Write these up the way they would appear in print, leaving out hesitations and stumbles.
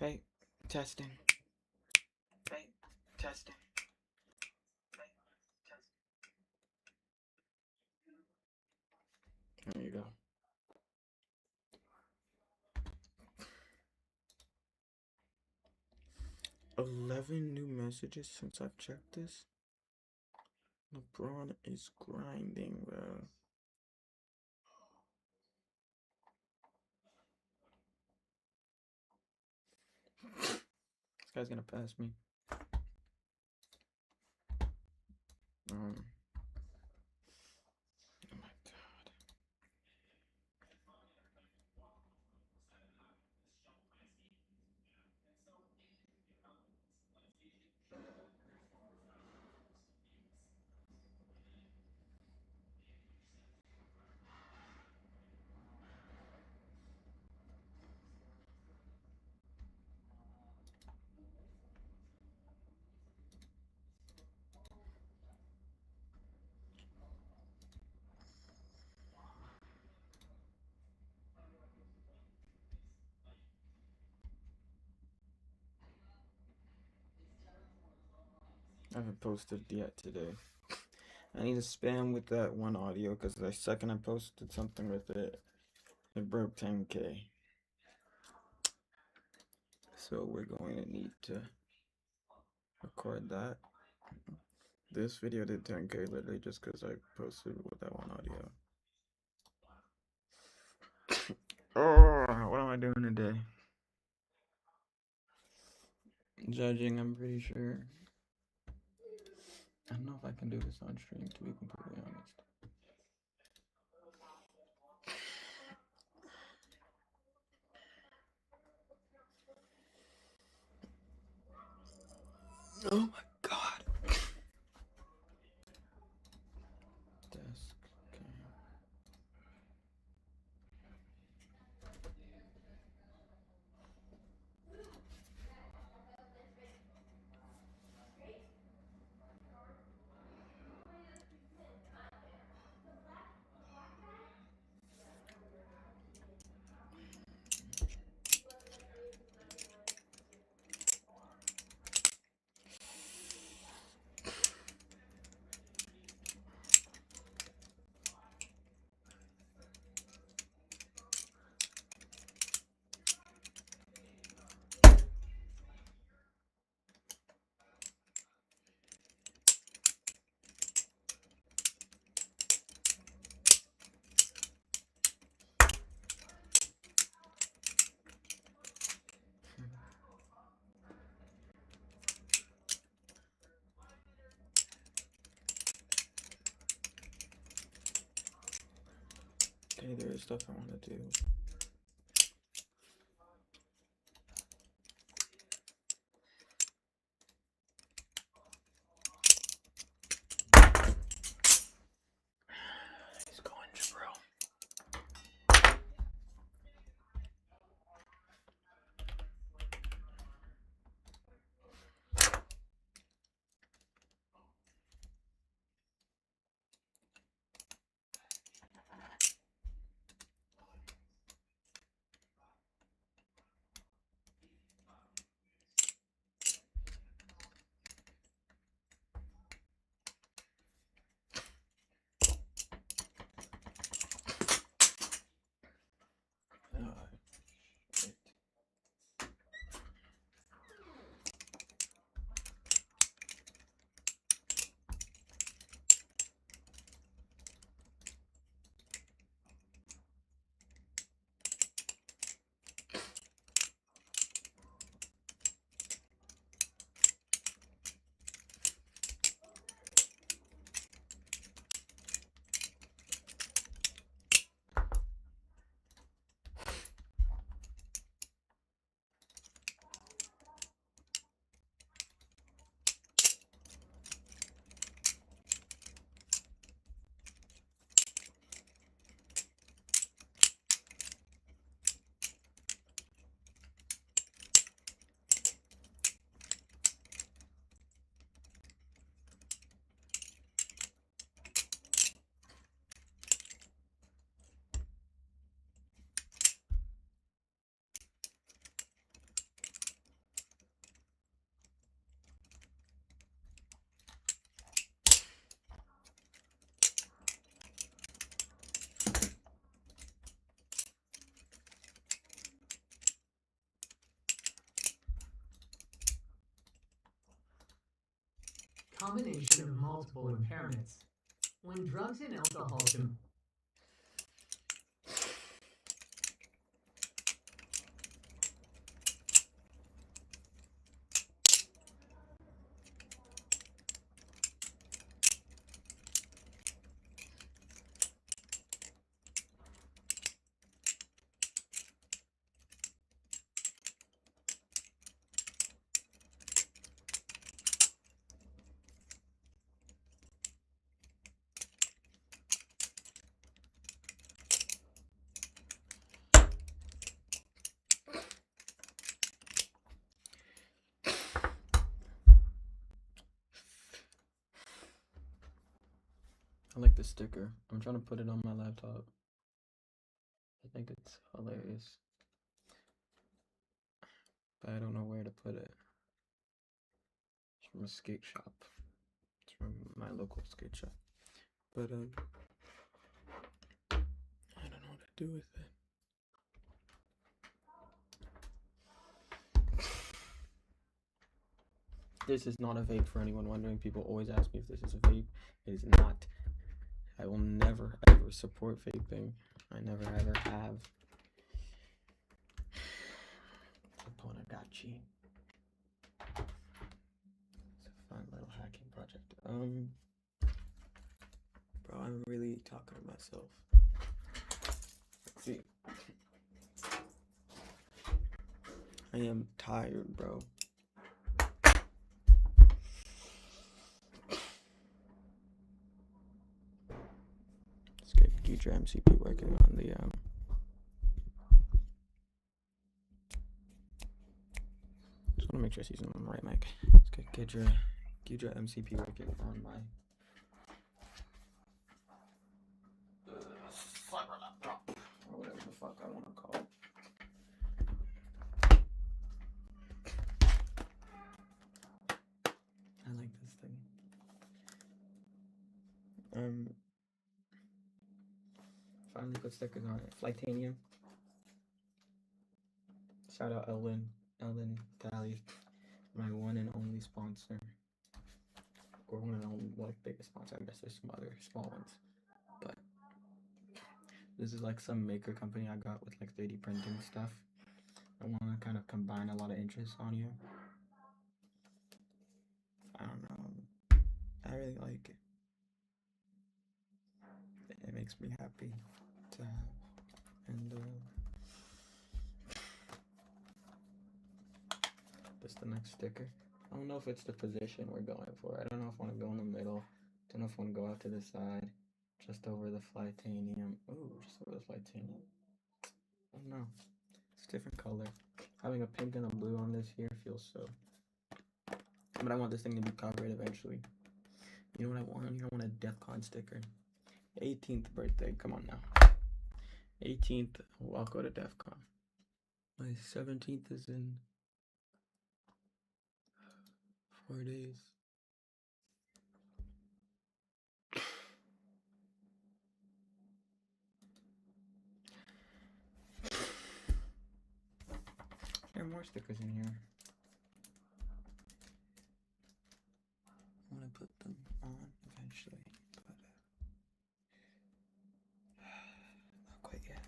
Hey, testing. Hey, testing. Hey, testing. There you go. 11 new messages since I've checked this. LeBron is grinding, bro. This guy's gonna pass me. Oh my god. I haven't posted yet today. I need to spam with that one audio because the second I posted something with it, it broke 10K. So we're going to need to record that. This video did 10K literally just because I posted with that one audio. Oh, what am I doing today? Judging, I'm pretty sure. I don't know if I can do this on stream, to be completely honest. Oh my god. Desk cam. Okay, there is stuff I want to do. He's going Jabril. combination of multiple impairments. When drugs and alcohol I like the sticker. I'm trying to put it on my laptop. I think it's hilarious. But I don't know where to put it. It's from a skate shop. It's from my local skate shop. But I don't know what to do with it. This is not a vape, for anyone wondering. People always ask me if this is a vape. It is not. I will never ever support vaping. I never ever have. Saponagachi. It's a fun little hacking project. Bro, I'm really talking to myself. Let's see. I am tired, bro. Let's get Guidra MCP working on the just wanna make sure she's using the right mic. Let's get Guidra MCP working on my cyber laptop, or whatever the fuck I wanna call it. I like this thing. Finally put stickers on it. Flightanium. Shout out Ellen Tally, my one and only sponsor. Or one and only biggest sponsor. I guess there's some other small ones. But this is like some maker company I got with like 3D printing stuff. I want to kind of combine a lot of interests on here. I don't know. I really like it. It makes me happy to have. And this is the next sticker. I don't know if it's the position we're going for. I don't know if I want to go in the middle. Don't know if I want to go out to the side. Just over the Flightanium. Ooh, just over the Flightanium. I don't know. It's a different color. Having a pink and a blue on this here feels so. But I want this thing to be covered eventually. You know what I want? I want a DEF CON sticker. 18th birthday. Come on now. 18th. I'll go to DEF CON. My 17th is in 4 days. There are more stickers in here. I want to put them on eventually, but not quite yet.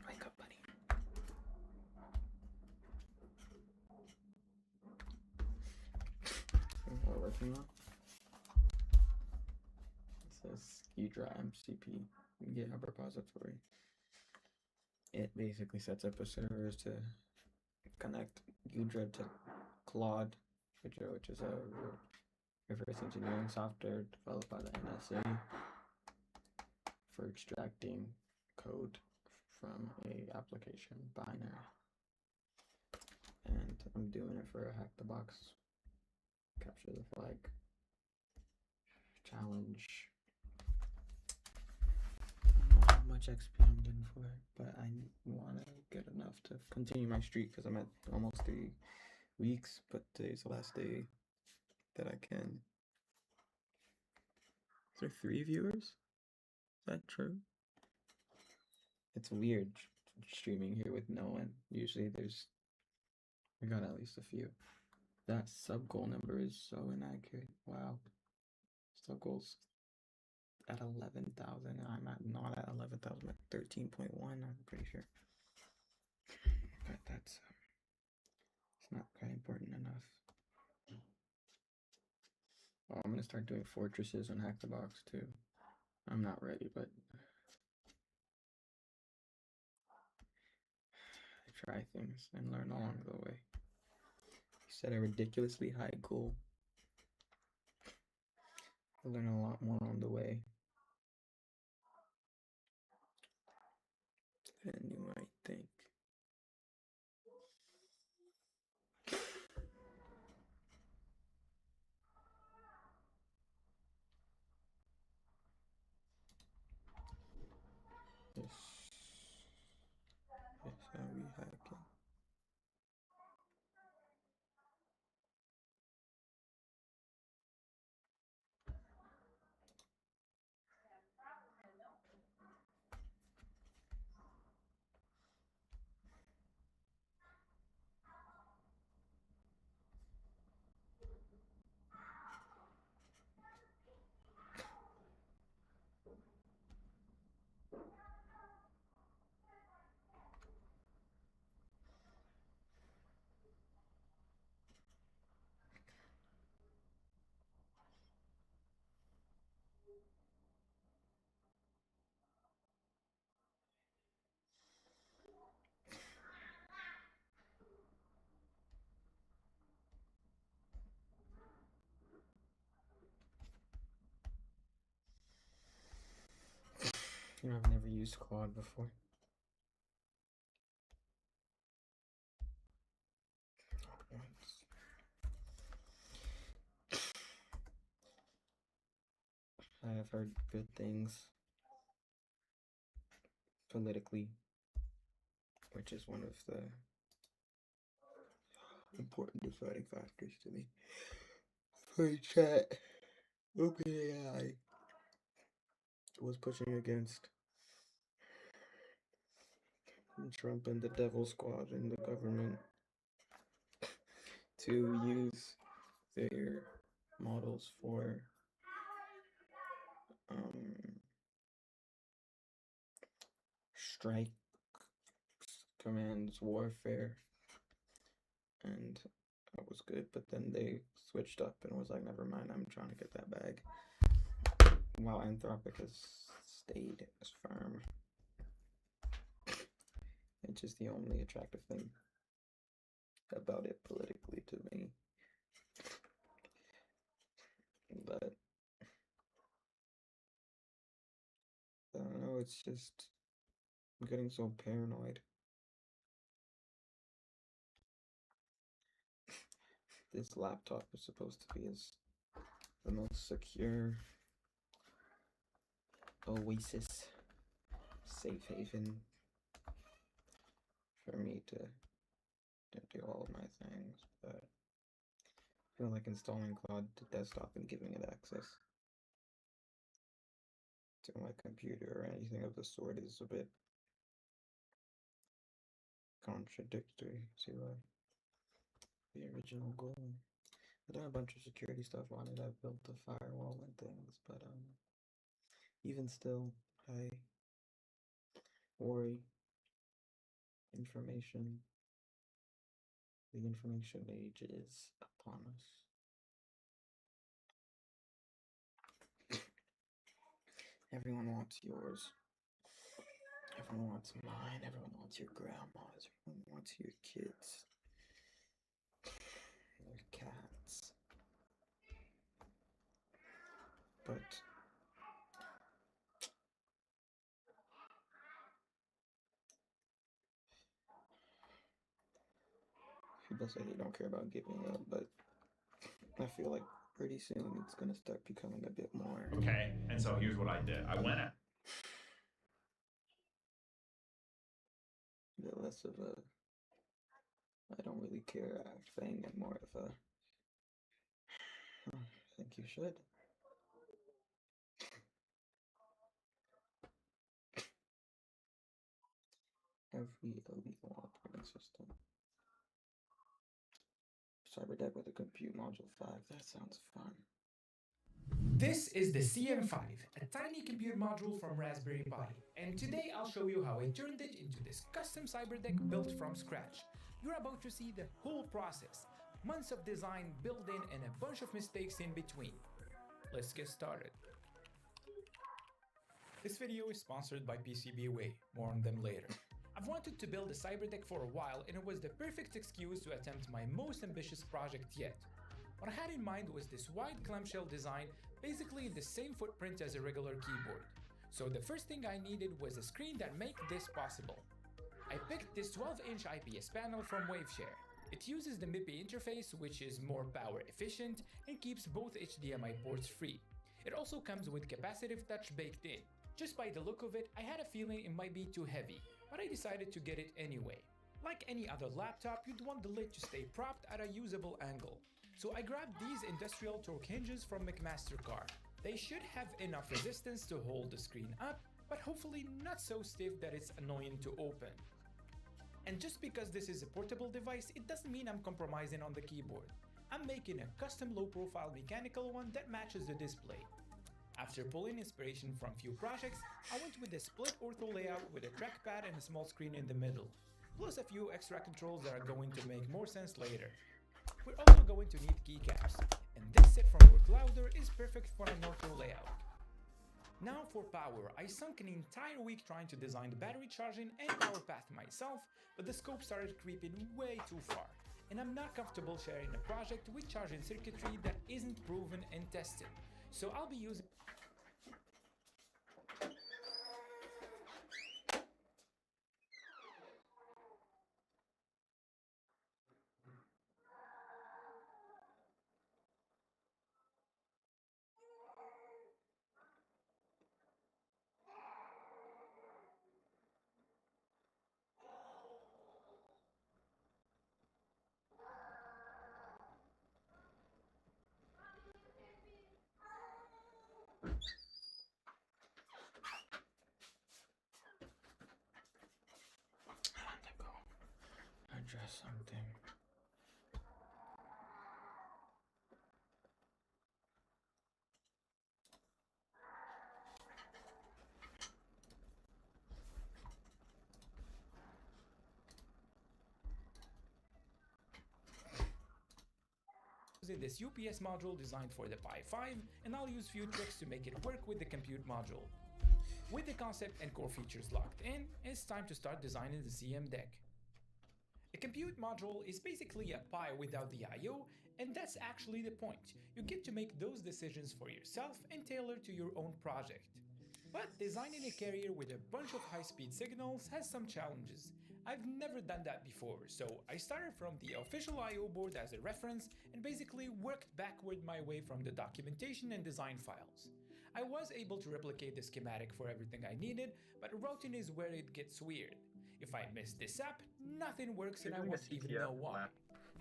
Wake up, buddy. See what we're working on? It says Guidra MCP GitHub repository. It basically sets up a servers to connect Guidra to Claude, which is a reverse engineering software developed by the NSA for extracting code from a application binary. And I'm doing it for a Hack the Box capture the flag challenge. I don't know how much XP I'm getting for it, but I want to get enough to continue my streak because I'm at almost 3 weeks, but today's the last day that I can. Is there 3 viewers? Is that true? It's weird streaming here with no one. Usually there's I got at least a few. That sub goal number is so inaccurate. Wow. Sub goals at 11,000. I'm at not at 11,000. I'm at 13.1. I'm pretty sure. But that's it's not quite important enough. Oh, I'm gonna start doing fortresses and hack the box too. I'm not ready, but I try things and learn along the way. Set a ridiculously high goal. I learn a lot more on the way than you might think. Yes, how we hacking. You know, I've never used quad before. I have heard good things politically, which is one of the important deciding factors to me. For chat, OpenAI was pushing against Trump and the Devil Squad in the government to use their models for strike commands, warfare, and that was good. But then they switched up and was like, never mind, I'm trying to get that bag. While Anthropic has stayed as firm. It's just the only attractive thing about it politically to me. But I don't know, it's just I'm getting so paranoid. This laptop is supposed to be the most secure oasis, safe haven for me to do all of my things, but I feel like installing Claude to desktop and giving it access to my computer or anything of the sort is a bit contradictory to the original goal. I've done a bunch of security stuff on it. I've built a firewall and things, but even still, I worry. The information age is upon us. Everyone wants yours. Everyone wants mine. Everyone wants your grandma's. Everyone wants your kids. Your cats. But people say they don't care about giving up, but I feel like pretty soon it's gonna start becoming a bit more. Okay, and so here's what I did. I went out. bit less of a I don't really care thing and more of a I think you should. Every illegal operating system Cyber deck with a compute module 5. That sounds fun. This is the CM5, a tiny compute module from Raspberry Pi, and today I'll show you how I turned it into this custom cyber deck built from scratch. You're about to see the whole process, months of design, building, and a bunch of mistakes in between. Let's get started. This video is sponsored by PCBWay, more on them later. I've wanted to build a cyber deck for a while, and it was the perfect excuse to attempt my most ambitious project yet. What I had in mind was this wide clamshell design, basically the same footprint as a regular keyboard. So the first thing I needed was a screen that made this possible. I picked this 12-inch IPS panel from Waveshare. It uses the MIPI interface, which is more power efficient and keeps both HDMI ports free. It also comes with capacitive touch baked in. Just by the look of it, I had a feeling it might be too heavy, but I decided to get it anyway. Like any other laptop, you'd want the lid to stay propped at a usable angle. So I grabbed these industrial torque hinges from McMaster-Carr. They should have enough resistance to hold the screen up, but hopefully not so stiff that it's annoying to open. And just because this is a portable device, it doesn't mean I'm compromising on the keyboard. I'm making a custom low-profile mechanical one that matches the display. After pulling inspiration from few projects, I went with a split ortho layout with a trackpad and a small screen in the middle, plus a few extra controls that are going to make more sense later. We're also going to need keycaps, and this set from Worklouder is perfect for an ortho layout. Now for power, I sunk an entire week trying to design the battery charging and power path myself, but the scope started creeping way too far, and I'm not comfortable sharing a project with charging circuitry that isn't proven and tested, so I'll be using Address something. this UPS module designed for the Pi 5, and I'll use few tricks to make it work with the compute module. With the concept and core features locked in, it's time to start designing the CM deck. A compute module is basically a Pi without the I/O, and that's actually the point. You get to make those decisions for yourself and tailor to your own project. But designing a carrier with a bunch of high-speed signals has some challenges. I've never done that before, so I started from the official I/O board as a reference and basically worked backward my way from the documentation and design files. I was able to replicate the schematic for everything I needed, but routing is where it gets weird. If I miss this app, nothing works and I won't even know why.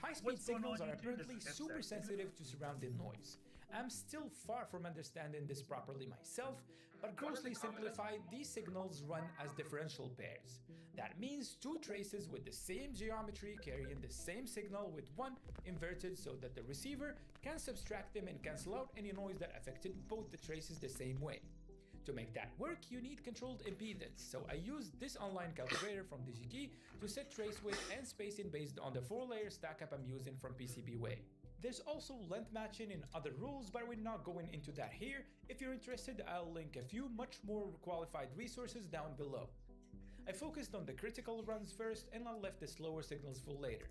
High-speed signals are apparently super sensitive to surrounding noise. I'm still far from understanding this properly myself, but grossly simplified, these signals run as differential pairs. That means two traces with the same geometry carrying the same signal with one inverted so that the receiver can subtract them and cancel out any noise that affected both the traces the same way. To make that work, you need controlled impedance, so I used this online calculator from DigiKey to set trace width and spacing based on the 4-layer stackup I'm using from PCBWay. There's also length matching and other rules, but we're not going into that here. If you're interested, I'll link a few much more qualified resources down below. I focused on the critical runs first, and I left the slower signals for later.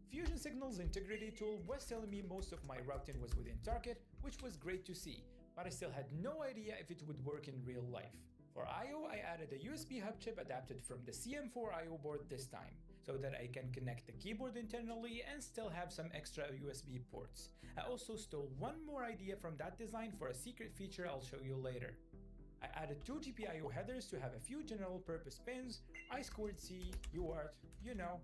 Fusion Signals Integrity tool was telling me most of my routing was within target, which was great to see, but I still had no idea if it would work in real life. For I/O, I added a USB hub chip adapted from the CM4 I/O board this time, so that I can connect the keyboard internally and still have some extra USB ports. I also stole one more idea from that design for a secret feature I'll show you later. I added two GPIO headers to have a few general purpose pins, I2C, UART,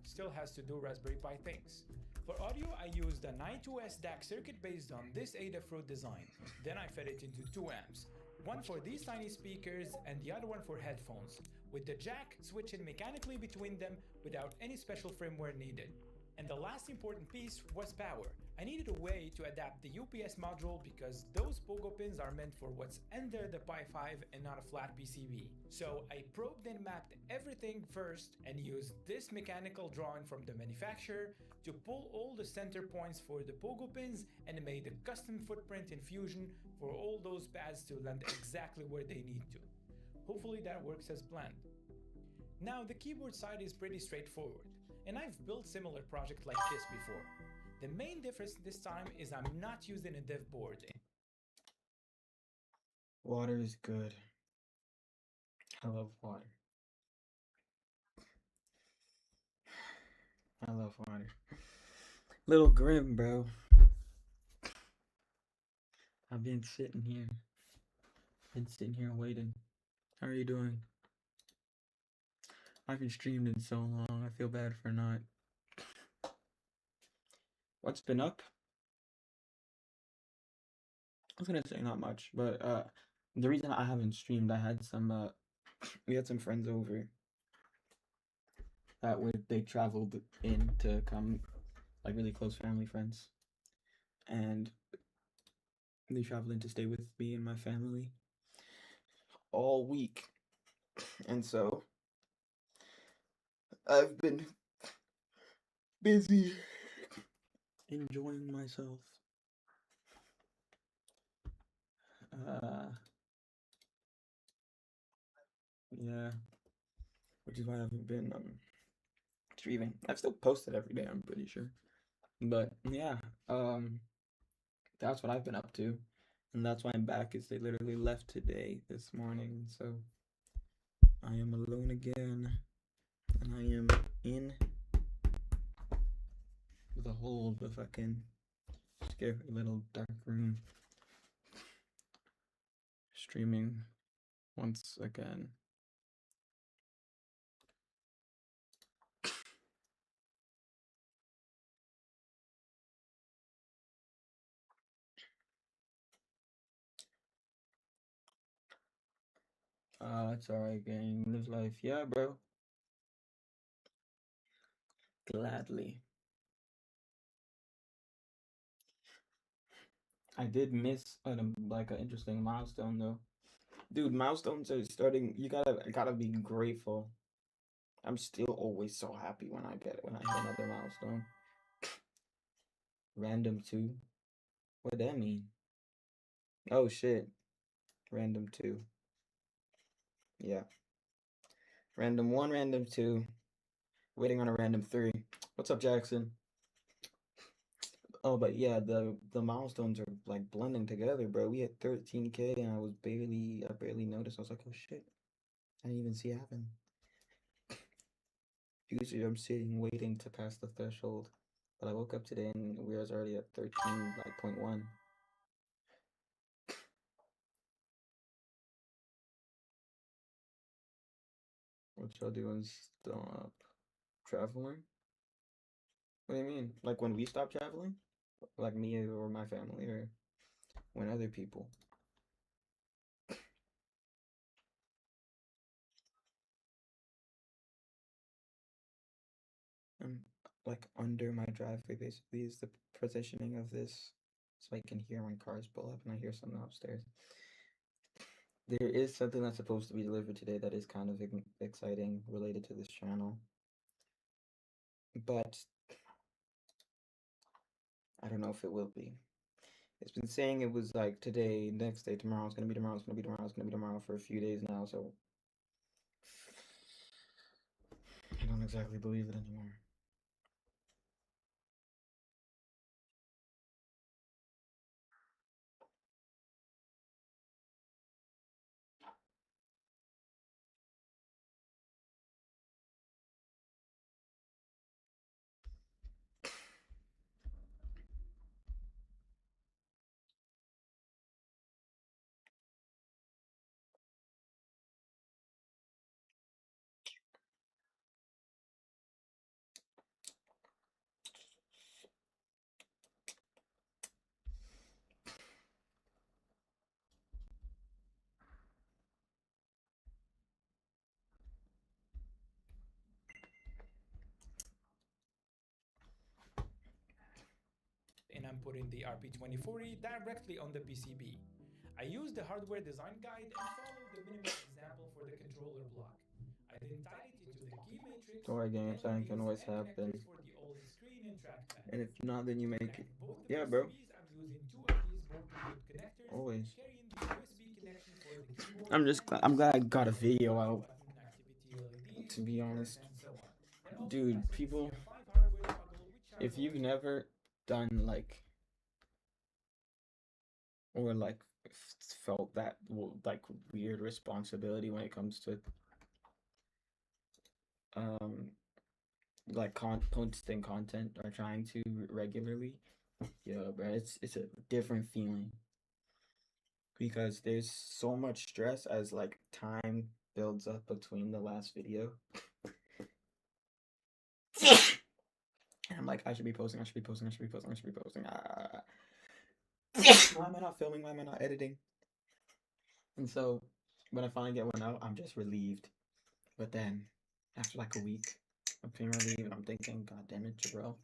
still has to do Raspberry Pi things. For audio, I used a 92S DAC circuit based on this Adafruit design. Then I fed it into 2 amps, one for these tiny speakers and the other one for headphones, with the jack switching mechanically between them without any special firmware needed. And the last important piece was power. I needed a way to adapt the UPS module because those pogo pins are meant for what's under the Pi 5 and not a flat PCB. So I probed and mapped everything first and used this mechanical drawing from the manufacturer to pull all the center points for the pogo pins and made a custom footprint in Fusion for all those pads to land exactly where they need to. Hopefully that works as planned. Now the keyboard side is pretty straightforward, and I've built similar projects like this before. The main difference this time is I'm not using a dev board. Water is good. I love water. I love water. Little grim, bro. I've been sitting here. Waiting. How are you doing? I haven't streamed in so long. I feel bad for not. What's been up? I was gonna say not much, but the reason I haven't streamed, I had some we had some friends over that they traveled in to come, like really close family friends, and they traveled in to stay with me and my family all week, and so I've been busy enjoying myself. Yeah, which is why I haven't been streaming. I've still posted every day, I'm pretty sure. But yeah, that's what I've been up to. And that's why I'm back, is they literally left today, this morning. So I am alone again. And I am in the hole of the fucking scary little dark room. Streaming once again. It's alright, gang. Live life. Yeah, bro. Gladly. I did miss an interesting milestone though. Dude, milestones are starting. You gotta be grateful. I'm still always so happy when I hit another milestone. Random 2. What that mean? Oh shit. Random 2. Yeah. Random 1, random 2. Waiting on a random 3. What's up, Jackson? Oh, but yeah, the milestones are like blending together, bro. We hit 13K and I barely noticed. I was like, oh shit. I didn't even see it happen. Usually I'm sitting waiting to pass the threshold. But I woke up today and we was already at 13.1. What y'all doing stop traveling? What do you mean? Like when we stop traveling? Like me or my family, or when other people? Like under my driveway basically is the positioning of this, so I can hear when cars pull up and I hear something upstairs. There is something that's supposed to be delivered today that is kind of exciting related to this channel, but I don't know if it will be. It's been saying it was like today, next day, tomorrow. It's gonna be tomorrow. It's gonna be tomorrow. It's gonna be tomorrow for a few days now. So I don't exactly believe it anymore. and put in the RP2040 directly on the PCB. I used the hardware design guide and followed the minimal example for the controller block. I then tied it into the key matrix, Story games, and that can always and happen. connectors for the OLED screen and trackpad. And if not, then you To make it. connect both the Yeah, bro. PCBs, I'm using two of these board-to-board connectors, Always. carrying the USB connection for the keyboard. I'm glad I got a video out. Button activity LED, To be honest, and so on. And also dude, tested people, CM5 hardware toggle with if Charcoal you've never done like or like felt that like weird responsibility when it comes to like posting content or trying to regularly, yeah, bro, it's a different feeling because there's so much stress as like time builds up between the last video. And I'm like, I should be posting. Why am I not filming? Why am I not editing? And so when I finally get one out, I'm just relieved. But then after like a week, I'm feeling relieved and I'm thinking, God damn it, Jabril.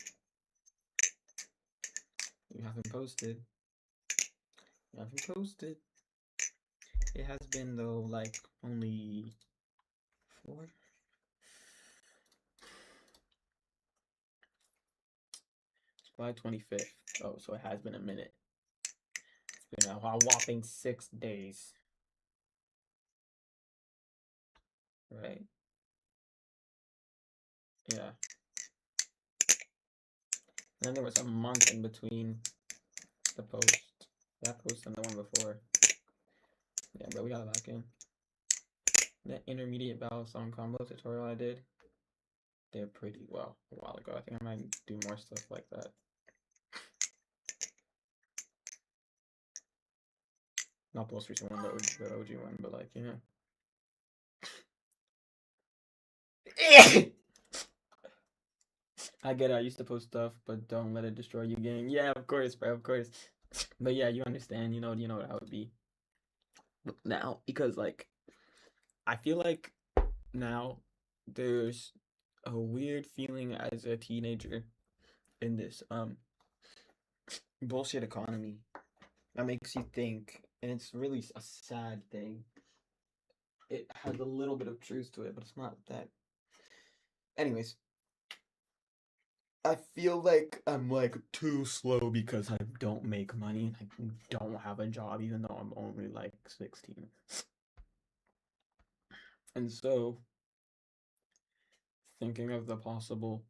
You haven't posted. It has been though like only 4. July 25th. Oh, so it has been a minute. It's been a whopping 6 days. Right? Yeah. And then there was a month in between the post. That post and the one before. Yeah, but we got it back in. The intermediate battle song combo tutorial I did. They're pretty well a while ago. I think I might do more stuff like that. Not the most recent one, the OG one, but like, yeah. I get it. I used to post stuff, but don't let it destroy you, gang. Yeah, of course, bro, of course. But yeah, you understand. You know what I would be now, because like, I feel like now there's a weird feeling as a teenager in this bullshit economy that makes you think, and it's really a sad thing. It has a little bit of truth to it, but it's not that. Anyways, I feel like I'm like too slow because I don't make money and I don't have a job, even though I'm only like 16. And so, thinking of the possible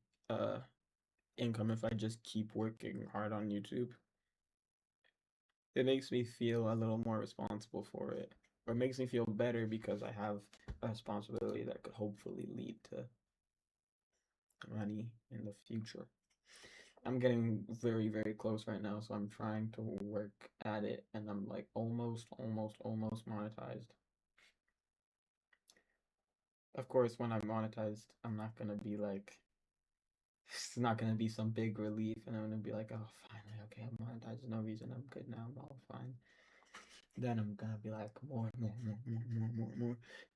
income if I just keep working hard on YouTube, it makes me feel a little more responsible for it. Or it makes me feel better because I have a responsibility that could hopefully lead to money in the future. I'm getting very, very close right now, so I'm trying to work at it, and I'm like almost monetized. Of course, when I'm monetized, I'm not gonna be like, it's not gonna be some big relief, and I'm gonna be like, oh, finally, okay, I'm monetized. There's no reason, I'm good now, I'm all fine. Then I'm gonna be like, more.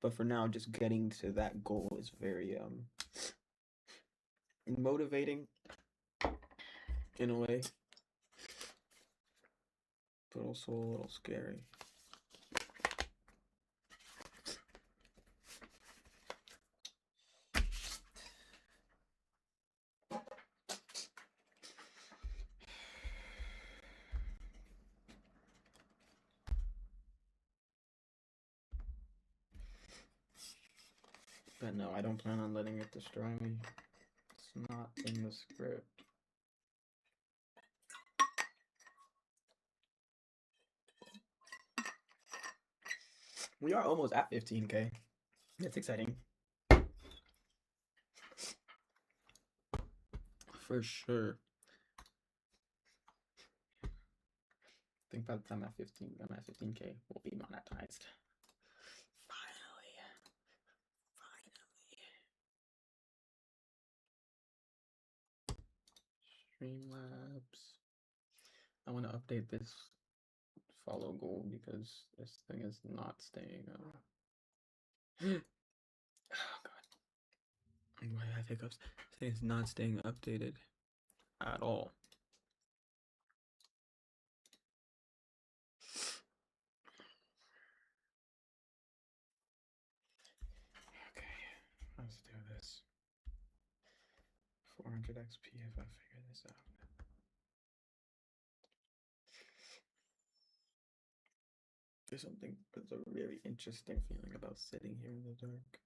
But for now, just getting to that goal is very motivating in a way, but also a little scary. But no, I don't plan on letting it destroy me. It's not in the script. We are almost at 15K. That's exciting. For sure. I think by the time I'm at 15K, we'll be monetized. Streamlabs. I want to update this follow goal because this thing is not staying up. Oh god. Why I have hiccups? This thing is not staying updated at all. 400 XP if I figure this out. There's a very interesting feeling about sitting here in the dark.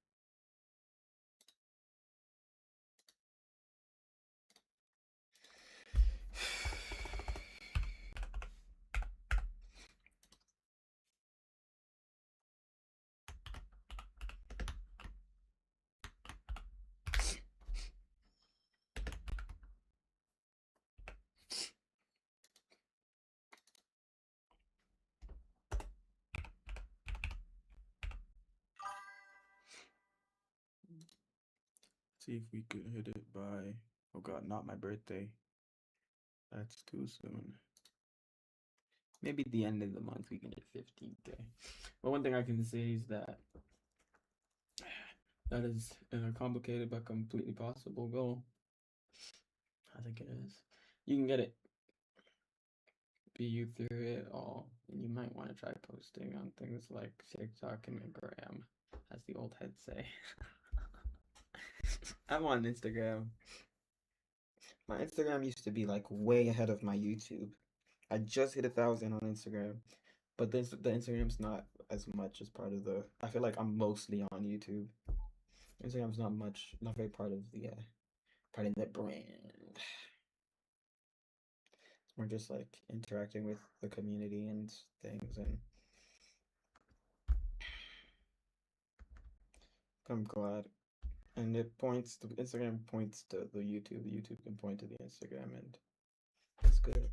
See if we could hit it by, oh god, not my birthday. That's too soon. Maybe at the end of the month we can hit 15K. But one thing I can say is that is a complicated but completely possible goal. I think it is. You can get it. Be you through it all. And you might want to try posting on things like TikTok and Gram, as the old heads say. I'm on Instagram. My Instagram used to be like way ahead of my YouTube. I just hit 1,000 on Instagram, but the Instagram's not as much as part of the. I feel like I'm mostly on YouTube. Instagram's not very part of the brand. It's more just like interacting with the community and things, and I'm glad. And it points to Instagram points to the YouTube. The YouTube can point to the Instagram, and it's good.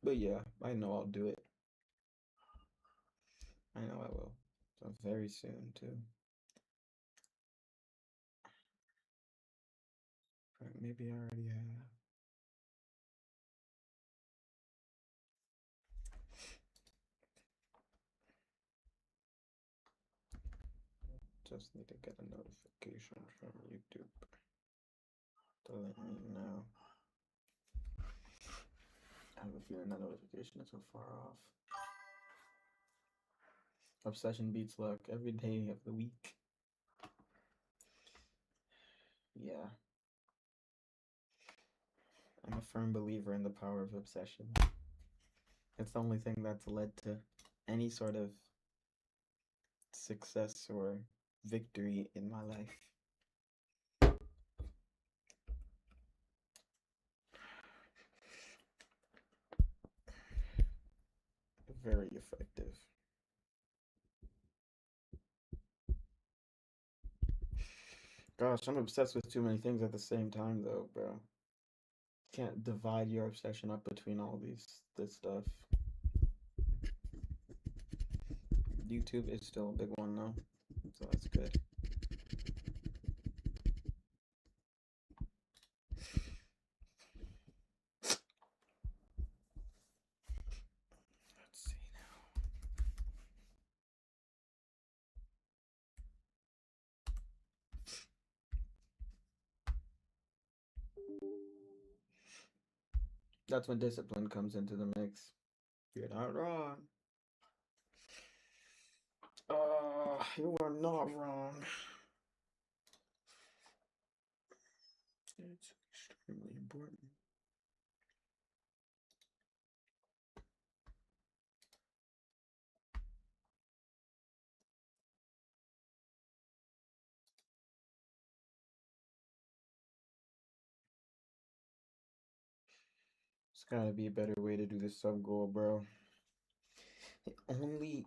But yeah, I know I'll do it. I know I will. So very soon too. Maybe I already have. Just need to get a notification from YouTube to let me know. I have a feeling that notification is so far off. Obsession beats luck every day of the week. Yeah. I'm a firm believer in the power of obsession. It's the only thing that's led to any sort of success or victory in my life. Very effective. Gosh, I'm obsessed with too many things at the same time though, bro. Can't divide your obsession up between all this stuff. YouTube is still a big one though, so that's good. Let's see now. That's when discipline comes into the mix. You're not wrong. You are not wrong. It's extremely important. It's gotta be a better way to do this sub goal, bro. It only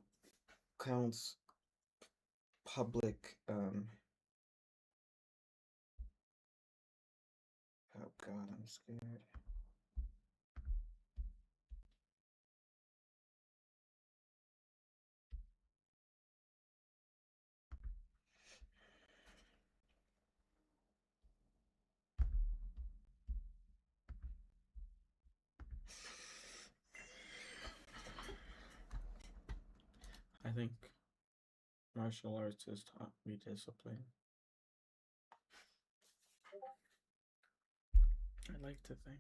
counts public, oh god, I'm scared. I think martial arts has taught me discipline. I like to think.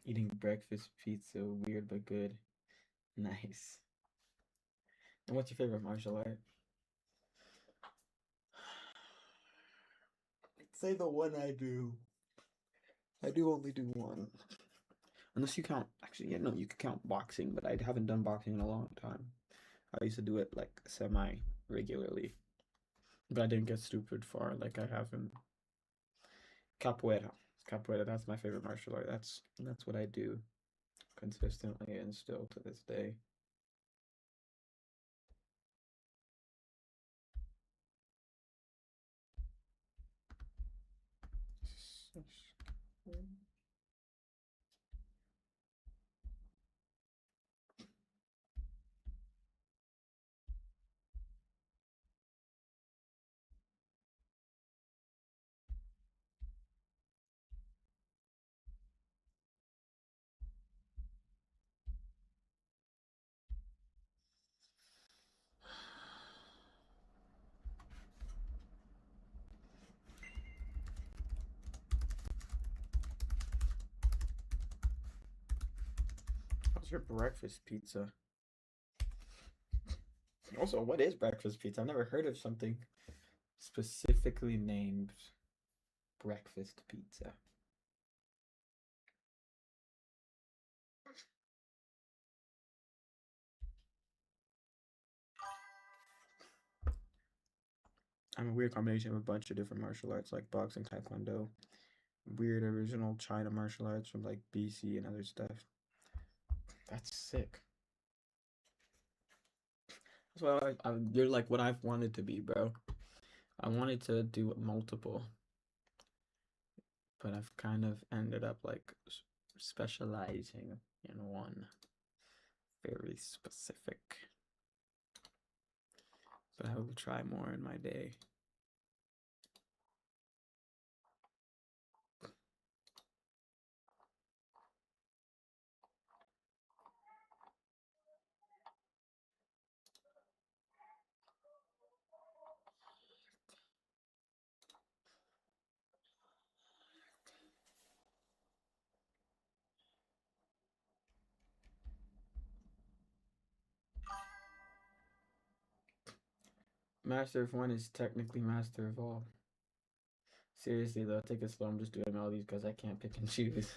Eating breakfast pizza, weird but good. Nice. And what's your favorite martial art? I'd say the one I do. I do only do one. Unless you count, actually, yeah, no, you could count boxing, but I haven't done boxing in a long time. I used to do it like semi regularly, but I didn't get stupid far like I have in capoeira. Capoeira, that's my favorite martial art. That's what I do consistently and still to this day. How's your breakfast pizza? Also, what is breakfast pizza? I've never heard of something specifically named breakfast pizza. I'm a weird combination of a bunch of different martial arts like boxing, taekwondo, weird original China martial arts from like BC and other stuff. That's sick. That's why you're like what I've wanted to be, bro. I wanted to do multiple, but I've kind of ended up like specializing in one very specific. But I will try more in my day. Master of one is technically master of all. Seriously though, take it slow. I'm just doing all these because I can't pick and choose.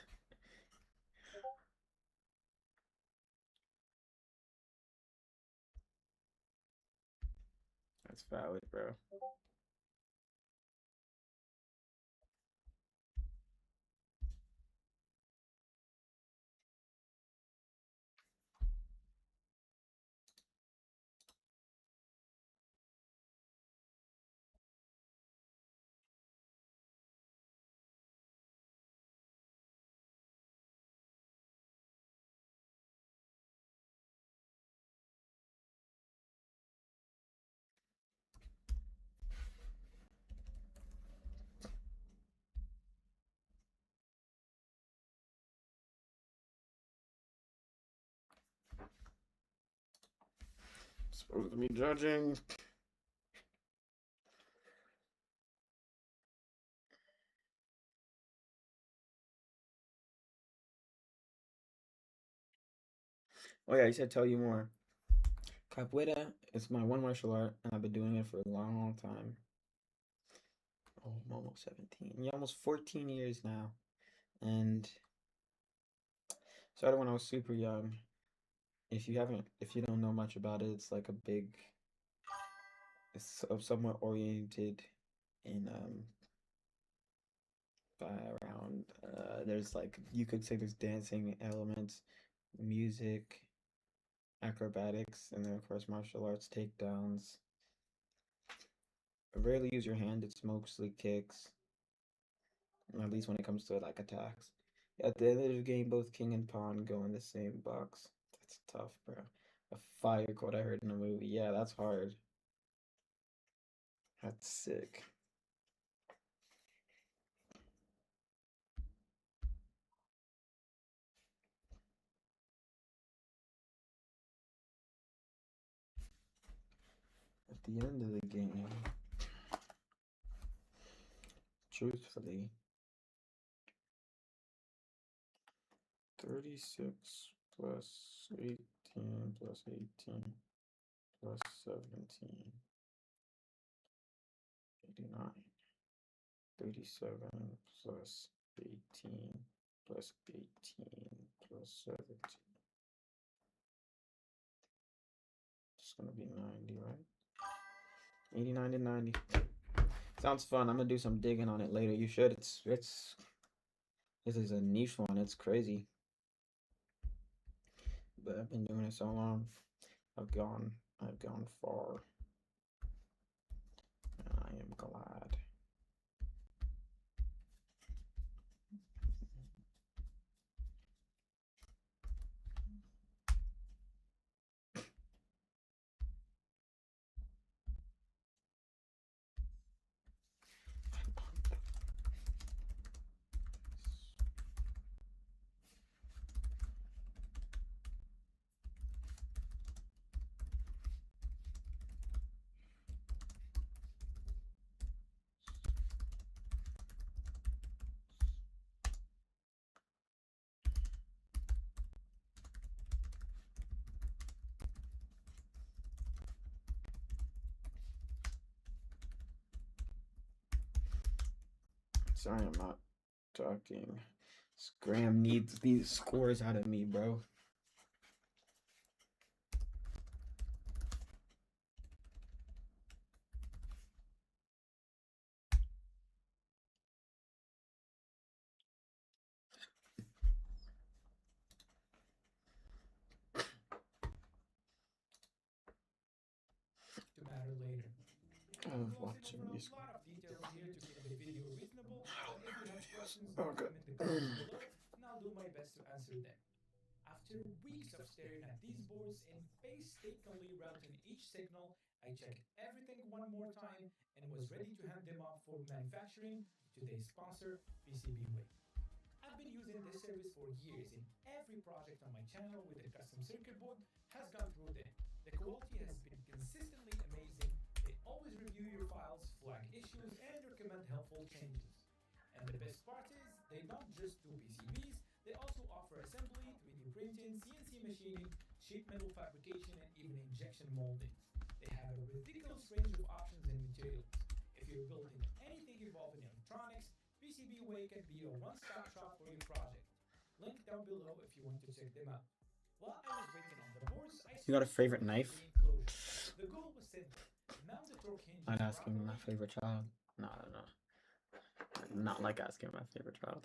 That's valid, bro. Supposed to be judging. Oh yeah, he said tell you more. Capoeira is my one martial art, and I've been doing it for a long, long time. Oh, I'm almost 17. Yeah, almost 14 years now. And started when I was super young. If you don't know much about it, it's like a big, it's somewhat oriented in by around there's like you could say there's dancing elements, music, acrobatics, and then of course martial arts takedowns. I rarely use your hand, it's mostly kicks. At least when it comes to like attacks. At the end of the game, both king and pawn go in the same box. That's tough, bro. A fire quote I heard in a movie. Yeah, that's hard. That's sick. At the end of the game, truthfully, 36 plus 18 plus 18 plus 17. 89. 37 plus 18 plus 18 plus 17. It's gonna be 90, right? 89 to 90. Sounds fun. I'm gonna do some digging on it later. You should. It's this is a niche one. It's crazy. But I've been doing it so long. I've gone far. And I am glad. Sorry, I'm not talking. Scram needs these scores out of me, bro. To matter later. I was watching A these. lot of details here to keep the video reasonable, but if you have questions, Oh, leave good. them in the comments below, and I'll do my best to answer them. After weeks of staring at these boards and painstakingly routing each signal, I checked everything one more time and was ready to hand them off for manufacturing to today's sponsor, PCBWay. I've been using this service for years, and every project on my channel with a custom circuit board has gone through them. The quality has been consistently amazing. They always review your files, flag issues, and recommend helpful changes. And the best part is, they don't just do PCBs, they also offer assembly, 3D printing, CNC machining, sheet metal fabrication, and even injection molding. They have a ridiculous range of options and materials. If you're building anything involving electronics, PCBWay can be your one-stop shop for your project. Link down below if you want to check them out. While I was waiting on the boards, You got a favorite knife? The goal was simple. Mount the torque hinges I'd ask him my properly. favorite child. No. Not like asking my favorite child.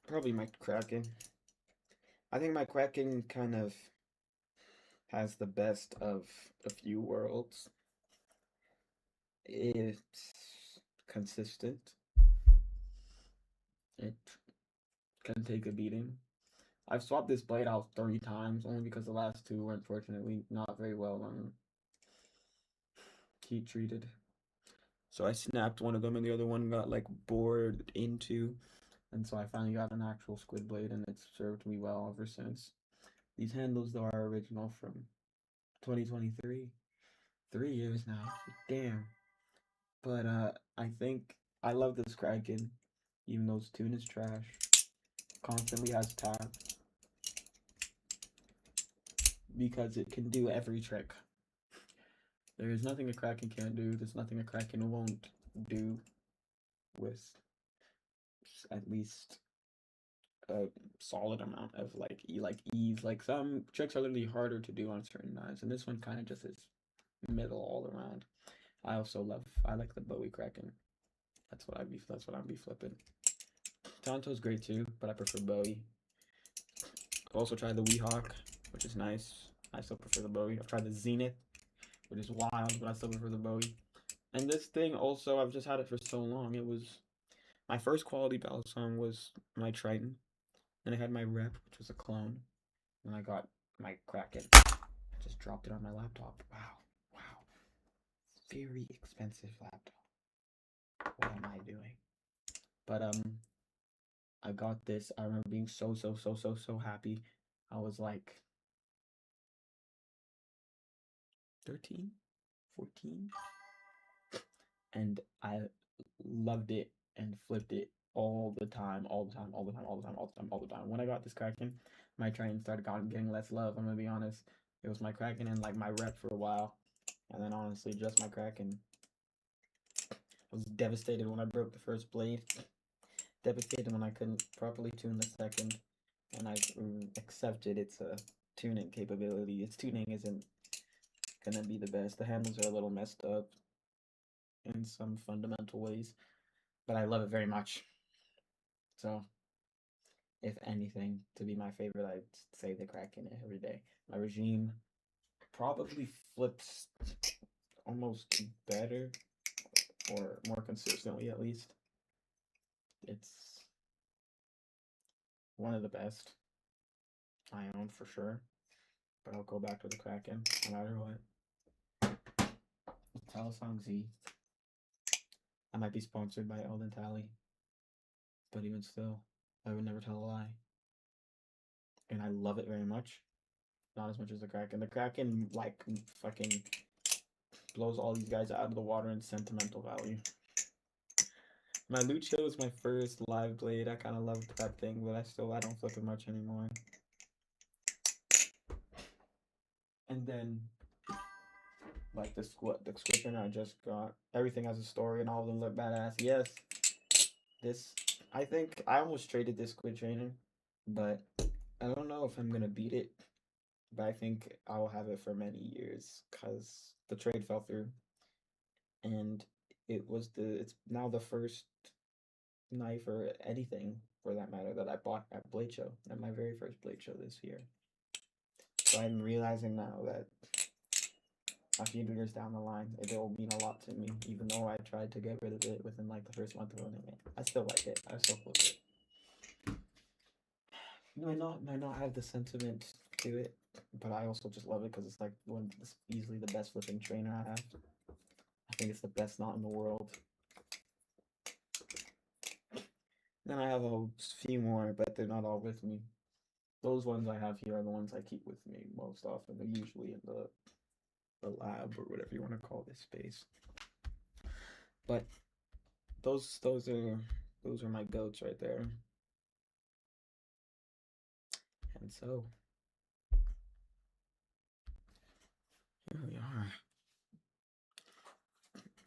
Probably my Kraken. I think my Kraken kind of has the best of a few worlds. It's consistent. It can take a beating. I've swapped this blade out 3 times, only because the last 2 were unfortunately not very well heat treated. So I snapped one of them and the other one got like bored into. And so I finally got an actual squid blade and it's served me well ever since. These handles though are original from 2023. 3 years now. Damn. But I think I love this Kraken, even though its tune is trash. Constantly has tabs. Because it can do every trick. There is nothing a Kraken can't do. There's nothing a Kraken won't do with at least a solid amount of like ease. Like some tricks are literally harder to do on certain knives, and this one kind of just is middle all around. I like the Bowie Kraken. That's what I'd be flipping. Tonto's great too, but I prefer Bowie. I've also tried the Weehawk, which is nice. I still prefer the Bowie. I've tried the Zenith, which is wild, but I still prefer the Bowie. And this thing also, I've just had it for so long. It was my first quality Balisong was my Triton. Then I had my Rep, which was a clone. And I got my Kraken. I just dropped it on my laptop. Wow. Very expensive laptop. What am I doing? But I got this. I remember being so happy. I was like 13, 14, and I loved it and flipped it all the time, all the time, all the time, all the time, all the time, all the time. When I got this Kraken, my train started getting less love. I'm gonna be honest. It was my Kraken and like my rep for a while, and then honestly, just my Kraken. I was devastated when I broke the first blade. Devastated when I couldn't properly tune the second, and I accepted its tuning capability. Its tuning isn't gonna be the best. The handles are a little messed up in some fundamental ways, but I love it very much. So, if anything, to be my favorite, I'd say the Kraken every day. My regime probably flips almost better or more consistently at least. It's one of the best I own for sure, but I'll go back to the Kraken no matter what. Talisong Z. I might be sponsored by Elden Tally, but even still, I would never tell a lie. And I love it very much. Not as much as the Kraken. The Kraken, like, fucking blows all these guys out of the water in sentimental value. My Lucio was my first live blade. I kind of loved that thing, but I don't flip it much anymore. And then, like the Squidron I just got. Everything has a story, and all of them look badass. Yes, this I think I almost traded this Squid Training, but I don't know if I'm gonna beat it. But I think I'll have it for many years because the trade fell through, and it's now the first knife or anything for that matter that I bought at Blade Show, at my very first Blade Show this year. So I'm realizing now that a few years down the line, it will mean a lot to me, even though I tried to get rid of it within like the first month of owning it. I still like it. I still flip it. Might not have the sentiment to it, but I also just love it because it's like it's easily the best flipping trainer I have. I think it's the best knot in the world. Then I have a few more, but they're not all with me. Those ones I have here are the ones I keep with me most often. They're usually in the lab or whatever you want to call this space. But those are my goats right there. And so here we are.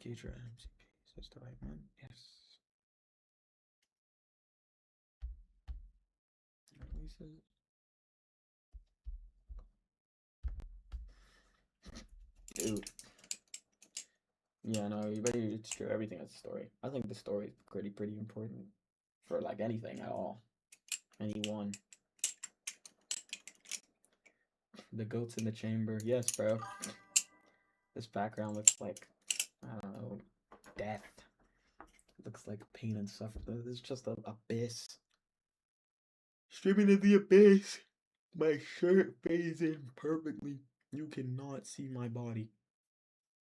Future MCP. Is this the right one? Yes. Releases. Dude. Yeah, no, it's true. Everything has a story. I think the story is pretty important for like anything at all. Anyone. The goats in the chamber. Yes, bro. This background looks like, I don't know, death. It looks like pain and suffering. This is just an abyss. Streaming in the abyss. My shirt fades in perfectly. You cannot see my body.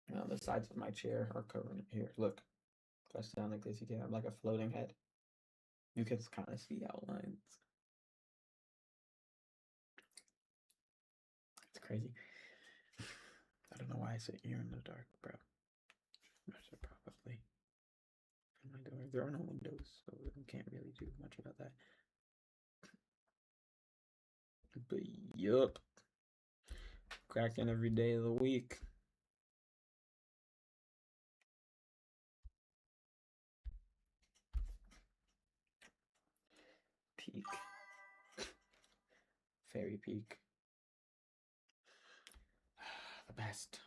Now the sides of my chair are covered here. Look. If I stand like this, you can have like a floating head. You can kind of see outlines. It's crazy. I don't know why I sit here in the dark, bro. I should probably open my door. There are no windows, so we can't really do much about that. But yup. Cracking every day of the week. Peak. Fairy Peak. The best.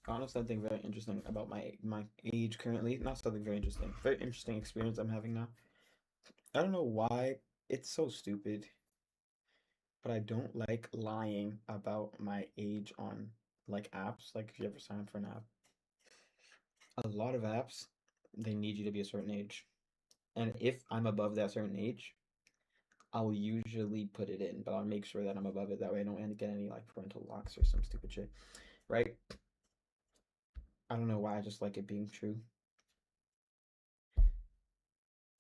I know something very interesting about my age currently. Not something very interesting. Very interesting experience I'm having now. I don't know why it's so stupid, but I don't like lying about my age on like apps. Like if you ever sign up for an app, a lot of apps they need you to be a certain age, and if I'm above that certain age, I'll usually put it in, but I'll make sure that I'm above it. That way I don't get any like parental locks or some stupid shit, right? I don't know why. I just like it being true.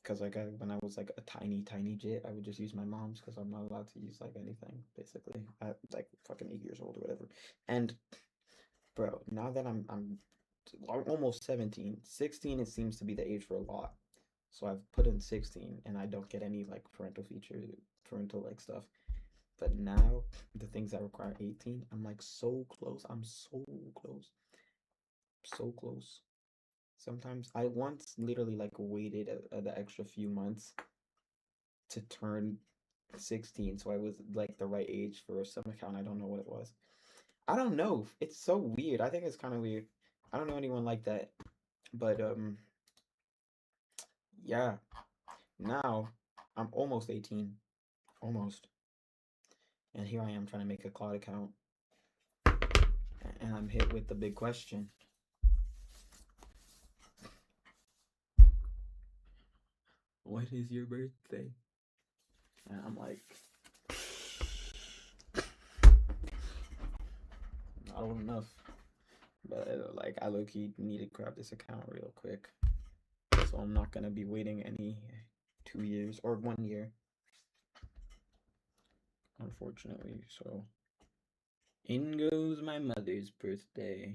because like when I was like a tiny jit, I would just use my mom's because I'm not allowed to use like anything basically at like fucking 8 years old or whatever. And bro, now that I'm almost 17, 16 it seems to be the age for a lot. So I've put in 16 and I don't get any like parental like stuff. But now the things that require 18, I'm like so close. I'm so close. So close. Sometimes I once literally like waited the extra few months to turn 16 so I was like the right age for some account. I don't know what it was. I don't know. It's so weird. I think it's kind of weird. I don't know anyone like that. But yeah. Now I'm almost 18. Almost. And here I am trying to make a cloud account. And I'm hit with the big question. What is your birthday? And I'm like, not old enough. But like, I low key need to grab this account real quick. So I'm not gonna be waiting any 2 years or 1 year. Unfortunately, so in goes my mother's birthday.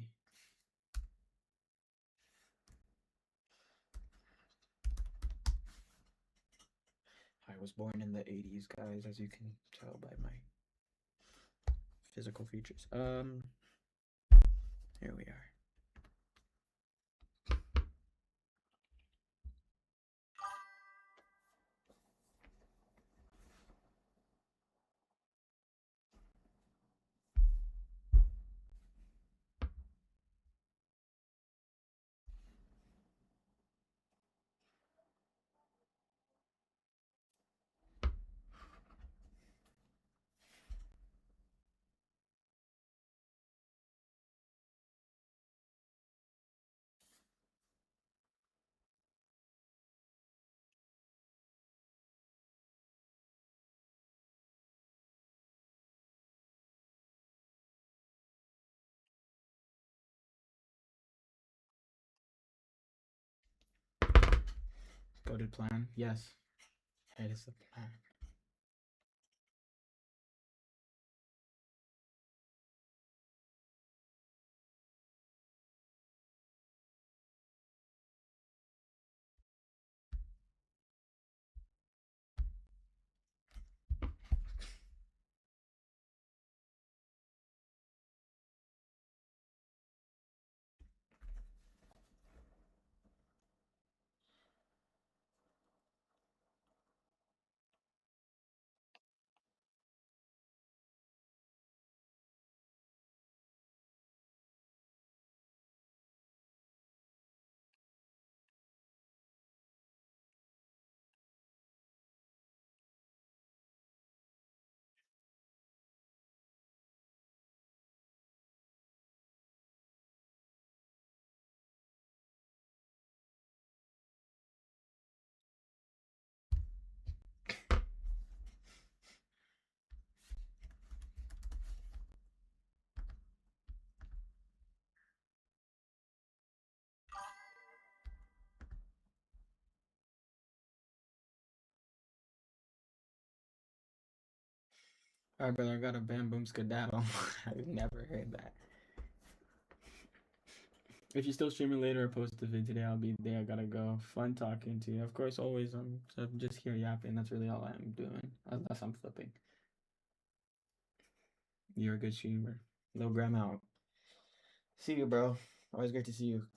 I was born in the 80s, guys, as you can tell by my physical features. Here we are. Goaded plan, yes. It is the plan. Alright, brother, I got a bam boom skedaddle. I've never heard that. If you're still streaming later or post the vid today, I'll be there. I gotta go. Fun talking to you. Of course, always. I'm just here yapping. That's really all I'm doing. Unless I'm flipping. You're a good streamer. Little Graham out. See you, bro. Always great to see you.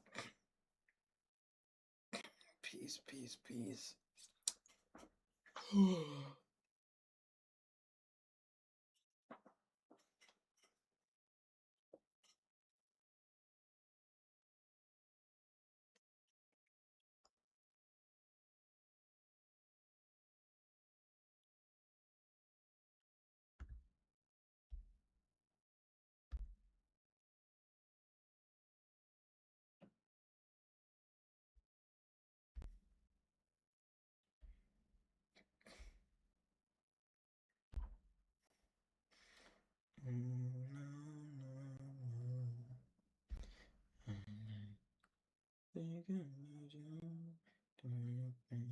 Peace, peace, peace. They can need you to think.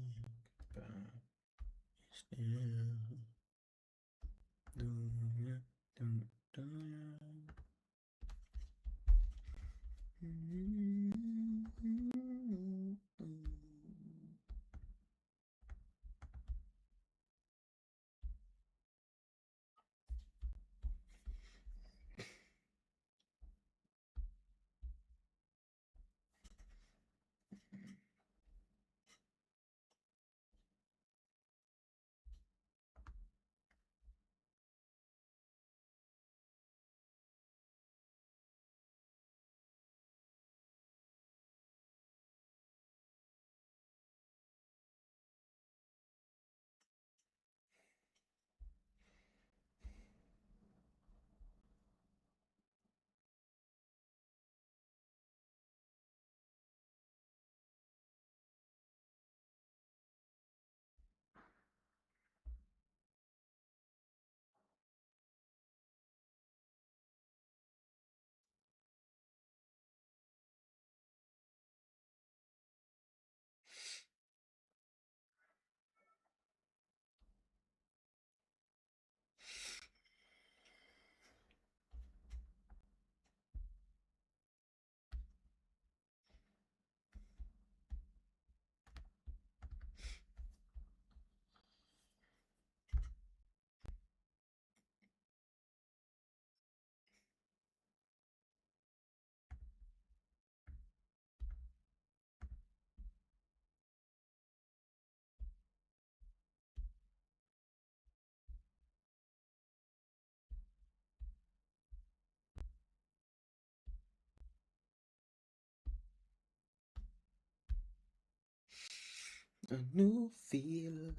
A new feel.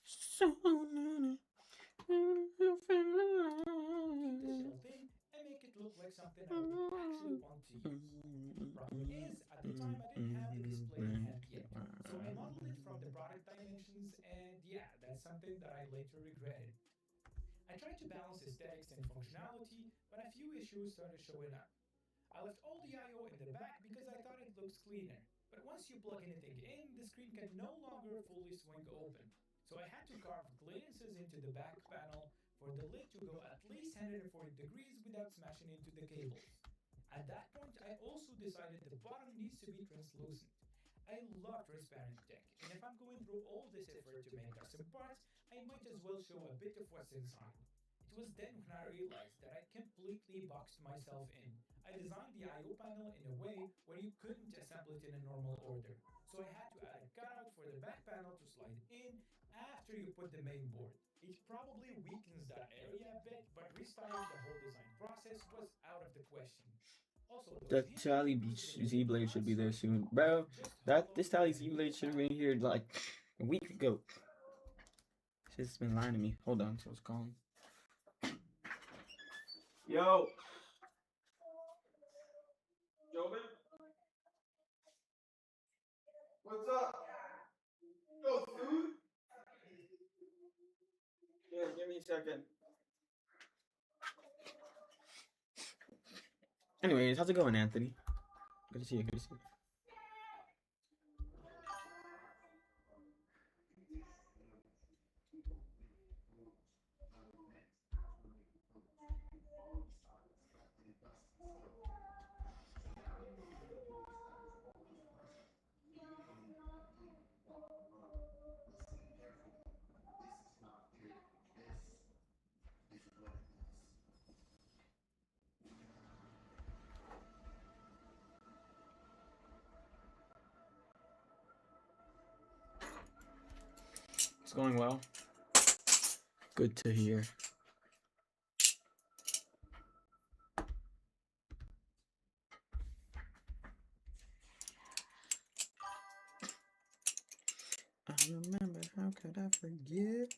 So The shell thin and make it look like something I would actually want to use. Problem is, at the time I didn't have the display in hand yet, so I modeled it from the product dimensions, and yeah, that's something that I later regretted. I tried to balance aesthetics and functionality, but a few issues started showing up. I left all the I/O in the back because I thought it looks cleaner, but once you plug anything in, the screen can no longer fully swing open. So I had to carve clearances into the back panel for the lid to go at least 140 degrees without smashing into the cables. At that point, I also decided the bottom needs to be translucent. I love transparent tech, and if I'm going through all this effort to make custom parts, I might as well show a bit of what's inside. It was then when I realized that I completely boxed myself in. I designed the I/O panel in a way where you couldn't assemble it in a normal order, so I had to add a cutout for the back panel to slide in after you put the main board. It probably weakens that area a bit, but restarting the whole design process was out of the question. Also, those The hinges Tally were Beach missing a Z few Blade should parts, be so there I soon, thought, bro. just This hollow Tally and Z Blade should have retouch. been here like a week ago. Shit's been lying to me. Hold on, so it's calm. Yo, Jobin, what's up? Yo, dude. Yeah, give me a second. Anyways, how's it going, Anthony? Good to see you. Good to see you. It's going well. Good to hear. I remember, how could I forget?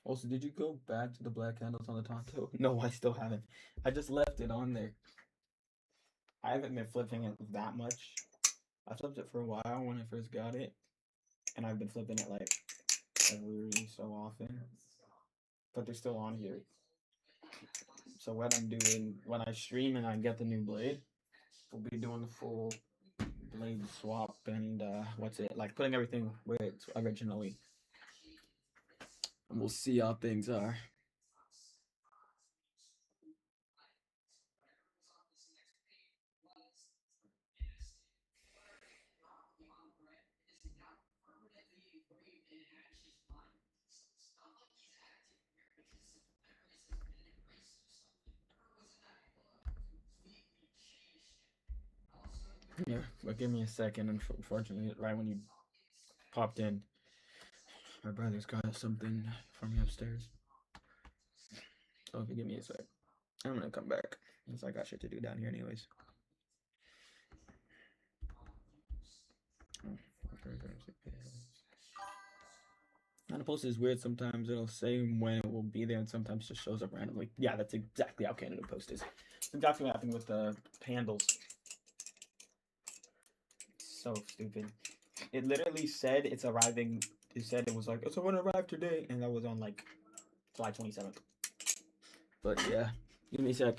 Also, did you go back to the black candles on the Tonto? No, I still haven't. I just left it on there. I haven't been flipping it that much. I flipped it for a while when I first got it, and I've been flipping it like every so often. But they're still on here. So what I'm doing when I stream and I get the new blade, we'll be doing the full blade swap and like putting everything where it's originally. And we'll see how things are. Yeah, but give me a second. Unfortunately, right when you popped in, my brother's got something for me upstairs. So if you give me a sec, I'm gonna come back. Since I got shit to do down here anyways. And the post is weird. Sometimes it'll say when it will be there, and sometimes it just shows up randomly. Yeah, that's exactly how Canada Post is. It's exactly what happened with the handles. So stupid. It literally said it's arriving. It said it was like it's going to arrive today, and that was on like July 27th. But yeah, give me a sec.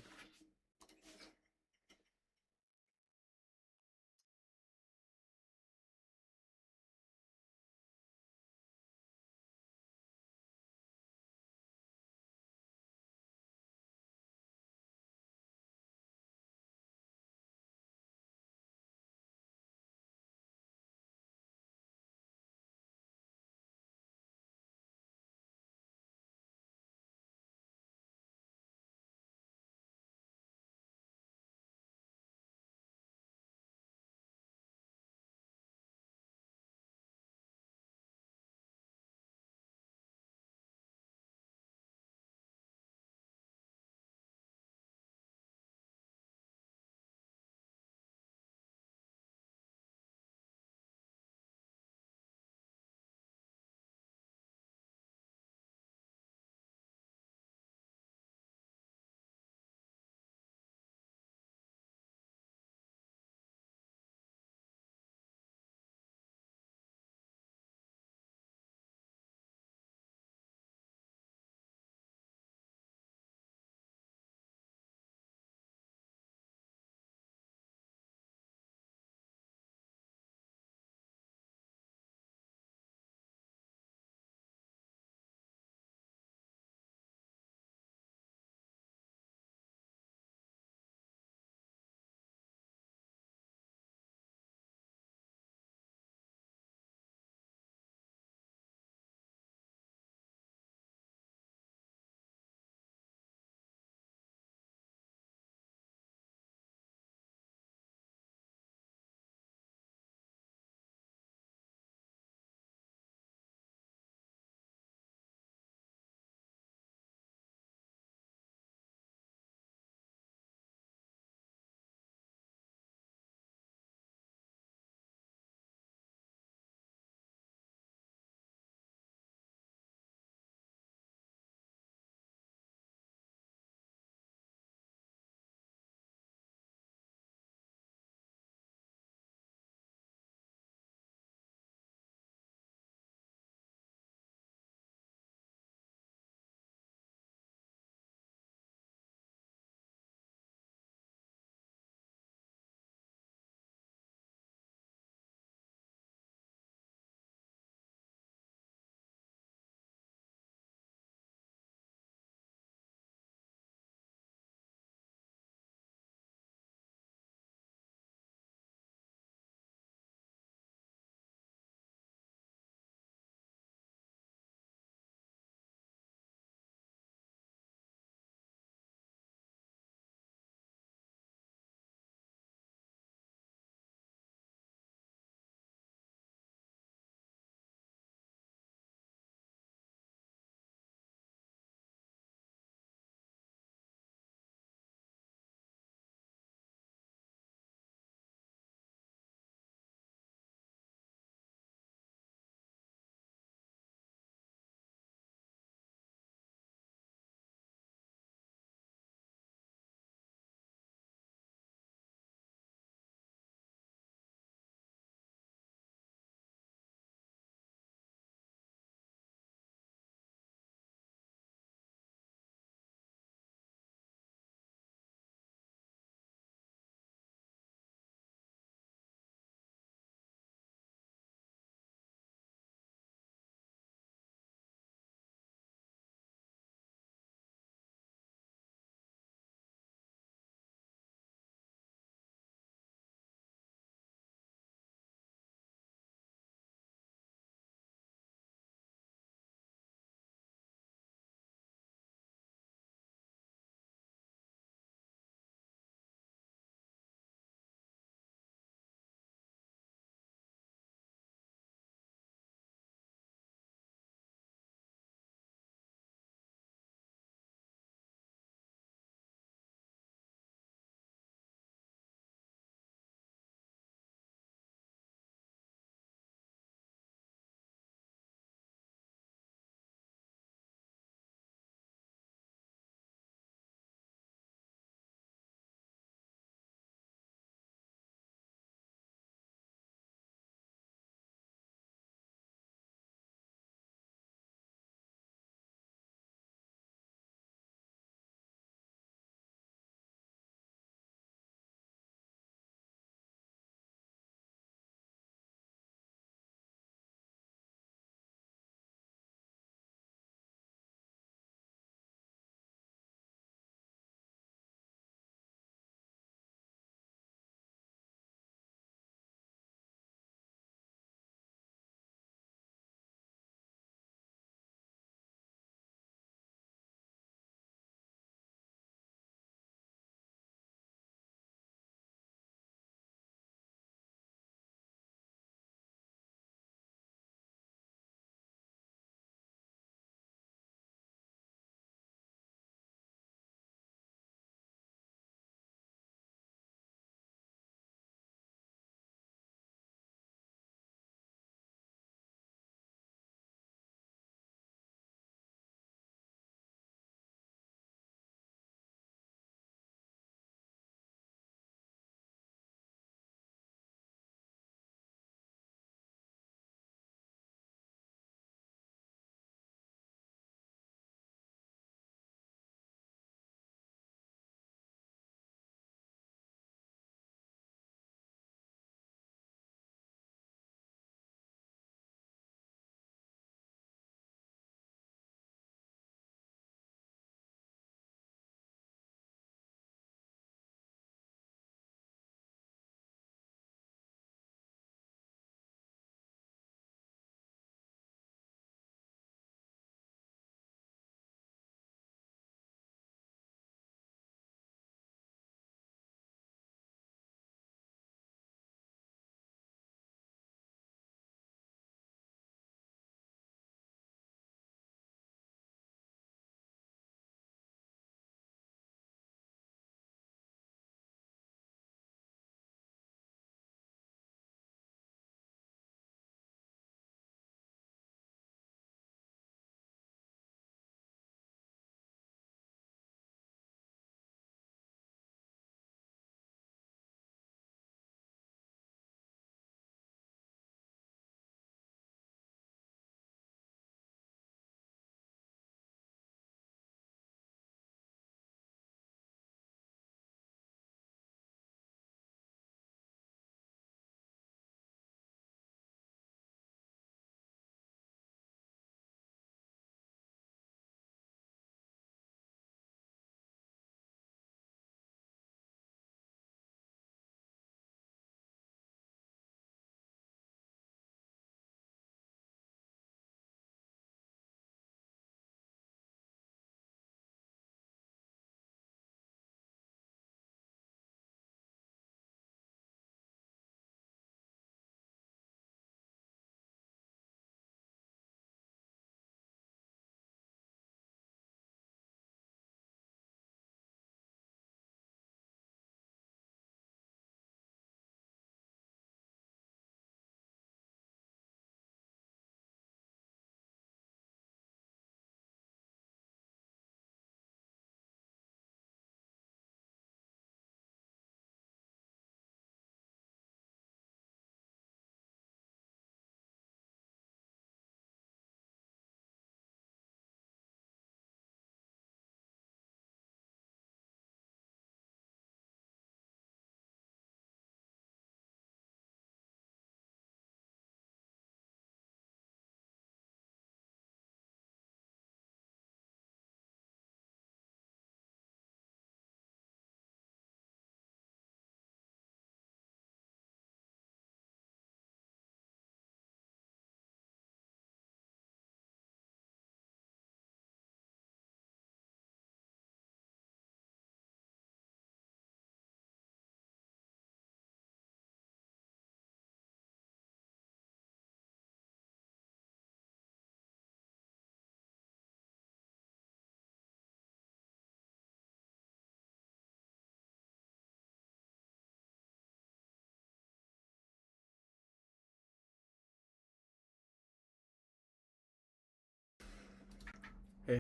Hey,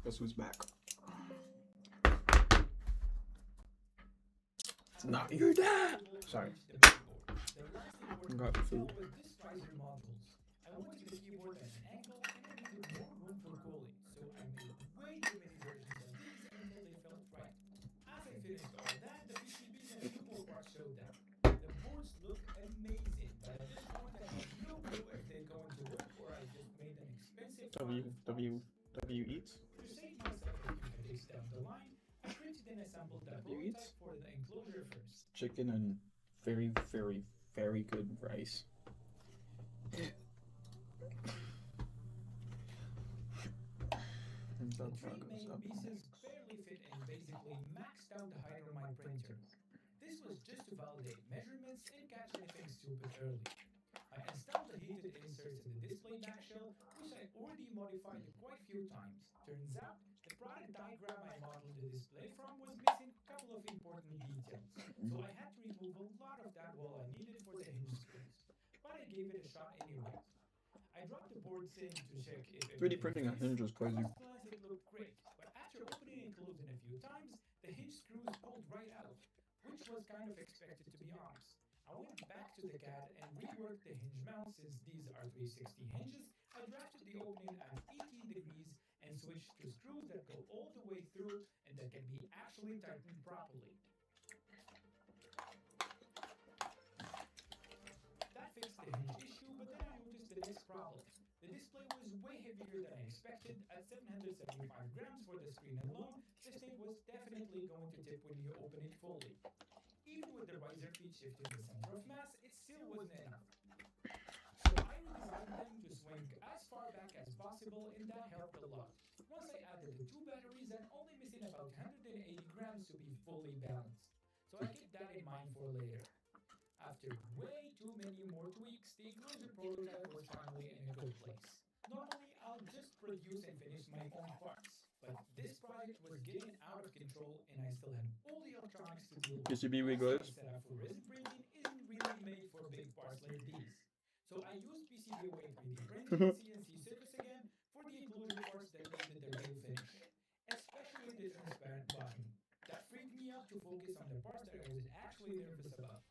guess who's back? It's not your dad. Sorry. Got the food. This riser modules. I wanted the keyboard at an angle and I needed more room for cooling, so I made way too many versions of these until they felt right. As I finished all that, the PCBs and keyboard parts showed up. The boards look amazing, but at this point I have no clue if they're going to work or I just made an expensive W eats. To save myself a few headaches down the line, I printed and assembled the W eats? prototype for the enclosure first. Chicken and very, very, very good rice. The three main pieces barely fit and basically maxed out the height on my printer. This was just to validate measurements and catch anything stupid early. I installed the heated inserts in the display back shell, which I already modified quite a few times. Turns out, the product diagram I modeled the display from was missing a couple of important details, so I had to remove a lot of that wall I needed for the hinge screws. But I gave it a shot anyway. I dropped the boards in to check if 3D printing a hinge is crazy. At first glance it looked great, but after opening and closing a few times, the hinge screws pulled right out, which was kind of expected to be honest. I went back to the CAD and reworked the hinge mount since these are 360 hinges. I drafted the opening at 18 degrees and switched to screws that go all the way through and that can be actually tightened properly. That fixed the hinge issue, but then I noticed the next problem. The display was way heavier than I expected. At 775 grams for the screen alone, this thing was definitely going to tip when you open it fully. Even with the riser feet shifting the center of mass, it still wasn't enough. So I redesigned them to swing as far back as possible, and that helped a lot. Once I added the two batteries, I'm only missing about 180 grams to be fully balanced. So I kept that in mind for later. After way too many more tweaks, the enclosure prototype was finally in a good place. Normally, I'll just produce and finish my own parts, but this project was getting out of control and I still had all the electronics to deal with. PCB we Plus, good. the setup for resin printing isn't really made for big parts like these. So I used PCBWay 3D printing and CNC surface again for the enclosure parts that needed the real finish, especially the transparent bottom. That freed me up to focus on the parts that I was actually nervous about.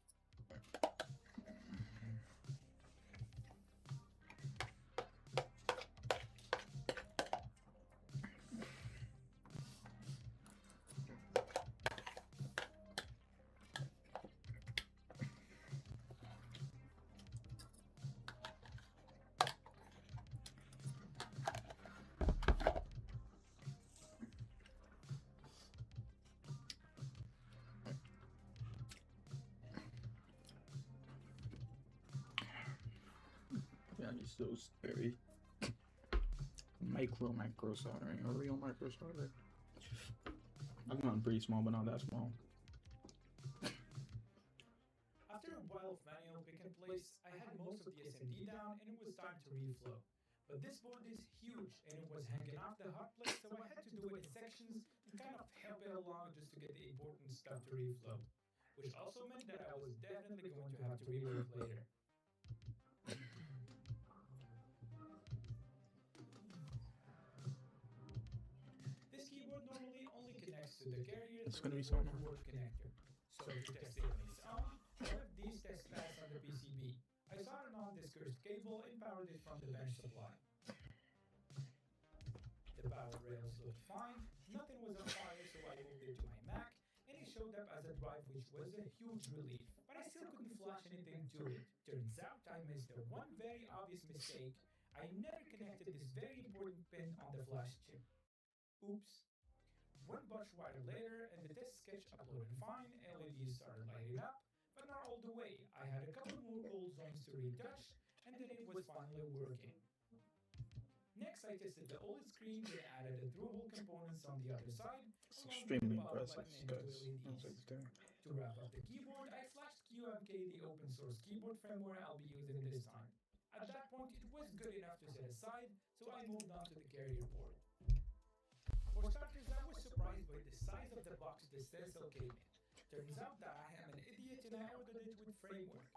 Yeah, just those very micro soldering, a real micro solder. I'm going pretty small, but not that small. After a while of manual pick and place, I had most of the SMD down and it was time to reflow. But this board is huge and it was hanging off the hot plate, so I had to do it in sections and kind of help it along just to get the important stuff to reflow. Which also meant that I was definitely going to have to rework later. This keyboard normally only connects to the carrier It's through gonna be the so board connector. So to test it on its own, I left these test pads on the PCB. I soldered on this cursed cable and powered it from the bench supply. The power rails looked fine, nothing was on fire, so I moved it to my Mac, and it showed up as a drive, which was a huge relief. But I still couldn't flash anything to it. Turns out I missed the one very obvious mistake. I never connected this very important pin on the flash chip. Oops. One bunch wire later, and the test sketch uploaded fine, LEDs started lighting up, but not all the way. I had a couple more cold zones to retouch, and then it was finally working. Next, I tested the OLED screen and added the through-hole components on the other side. It's along with extremely the power impressive, button and guys. two That's LEDs. like there. To wrap up the keyboard, I flashed QMK, the open source keyboard firmware I'll be using this time. At that point, it was good enough to set aside, so I moved on to the carrier board. For starters, I was surprised by the size of the box the stencil came in. Turns out that I am an idiot and I ordered it with framework.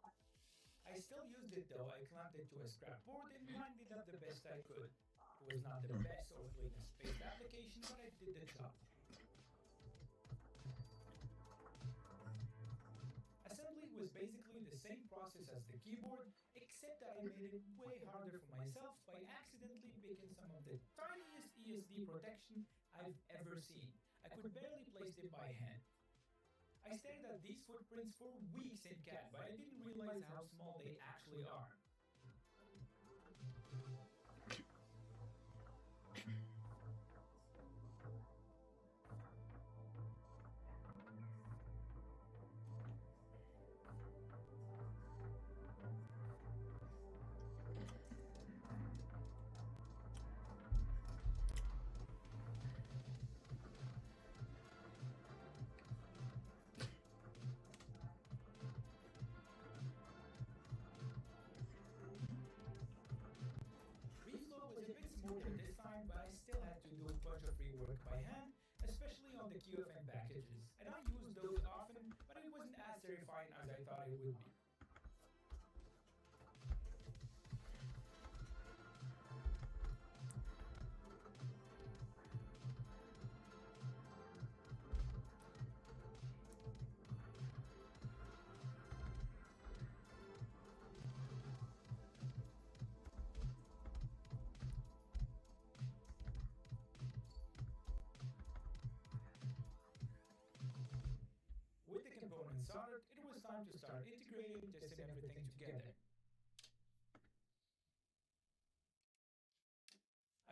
I still used it though. I clamped it to a scrap board and lined it up the best I could. was not the best or latest-based application, but I did the job. Assembly was basically the same process as the keyboard, except that I made it way harder for myself by accidentally picking some of the tiniest ESD protection I've ever seen. I could barely place it by hand. I stared at these footprints for weeks in CAD, but I didn't realize how small they actually are. Reflow was a bit smoother this time, but I still had to do a bunch of rework by hand, especially on the QFN packages. I don't use those often, but it wasn't as terrifying as I thought it would be. With the components soldered, it was time to start integrating and testing everything together.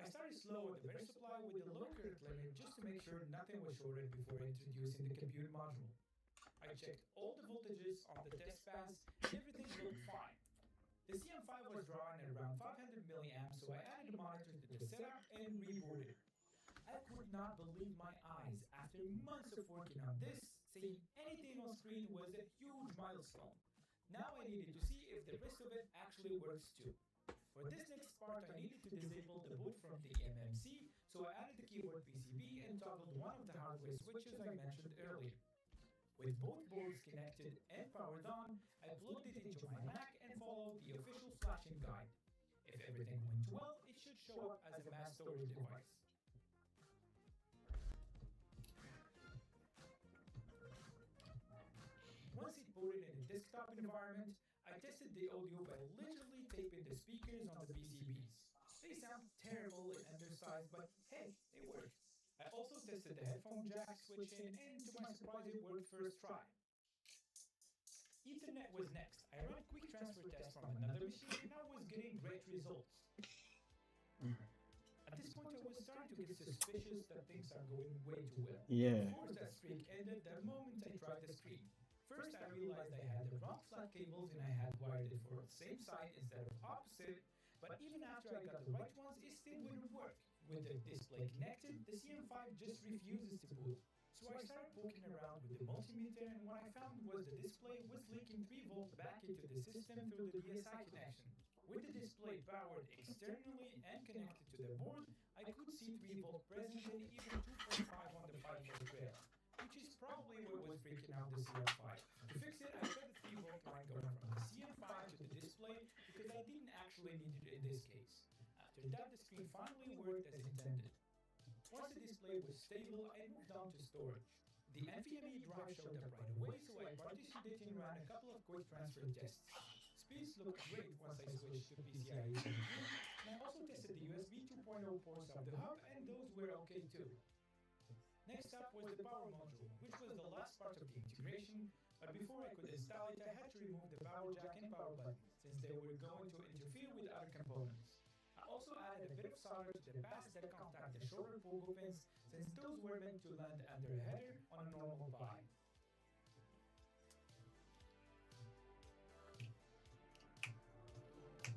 I started slow at the better supply with the low current limit just to make sure nothing was shorted before introducing the compute module. I checked all the voltages on the test pass and everything looked fine. The CM5 was drawing at around 500 milliamps, so I added a monitor to the setup and rebooted. I could not believe my eyes. After months of working on this, seeing anything on screen was a huge milestone. Now I needed to see if the rest of it actually works too. For this next part, I needed to disable the boot from the MMC, so I added the keyboard PCB and toggled one of the hardware switches I mentioned earlier. With both boards connected and powered on, I plugged it into my Mac and followed the official flashing guide. If everything went well, it should show up as a mass storage device. Once it booted in the desktop environment, I tested the audio by literally taping the speakers on the PCBs. They sound terrible and undersized, but hey, they work. I also tested the headphone jack switching, and to my surprise it worked first try. Ethernet was next. I ran a quick transfer test from another machine and I was getting great results. At this point I was starting to get suspicious that things are going way too well. Yeah. Of course that streak ended the moment I tried the screen. First I realized I had the wrong flat cables and I had wired it for the same side instead of opposite, but even after I got the right ones it still wouldn't work. With the display connected, the CM5 just refuses to boot. So I started poking around with the multimeter and what I found was the display was leaking 3 volts back into the system through the DSI connection. With the display powered externally and connected to the board, I could see 3 volts present and even 2.5 on the 5 volt rail, which is probably what was freaking out the CM5. To fix it, I cut the 3 volt line going from the CM5 to the display because I didn't actually need it in this case. After that, the screen finally worked as intended. Once the display was stable, I moved on to storage. The NVMe drive showed up right away, so I partitioned it and ran a couple of quick transfer tests. Speeds looked great once I switched to PCIe 3, and I also tested the USB 2.0 ports of the hub, and those were okay too. Next up was the power module, which was the last part of the integration, but before I could install it, I had to remove the power jack and power button, since they were going to interfere with other components. I also added a bit of solder to the pads that contact the shorter pogo pins, since those were meant to land under a header on a normal buy.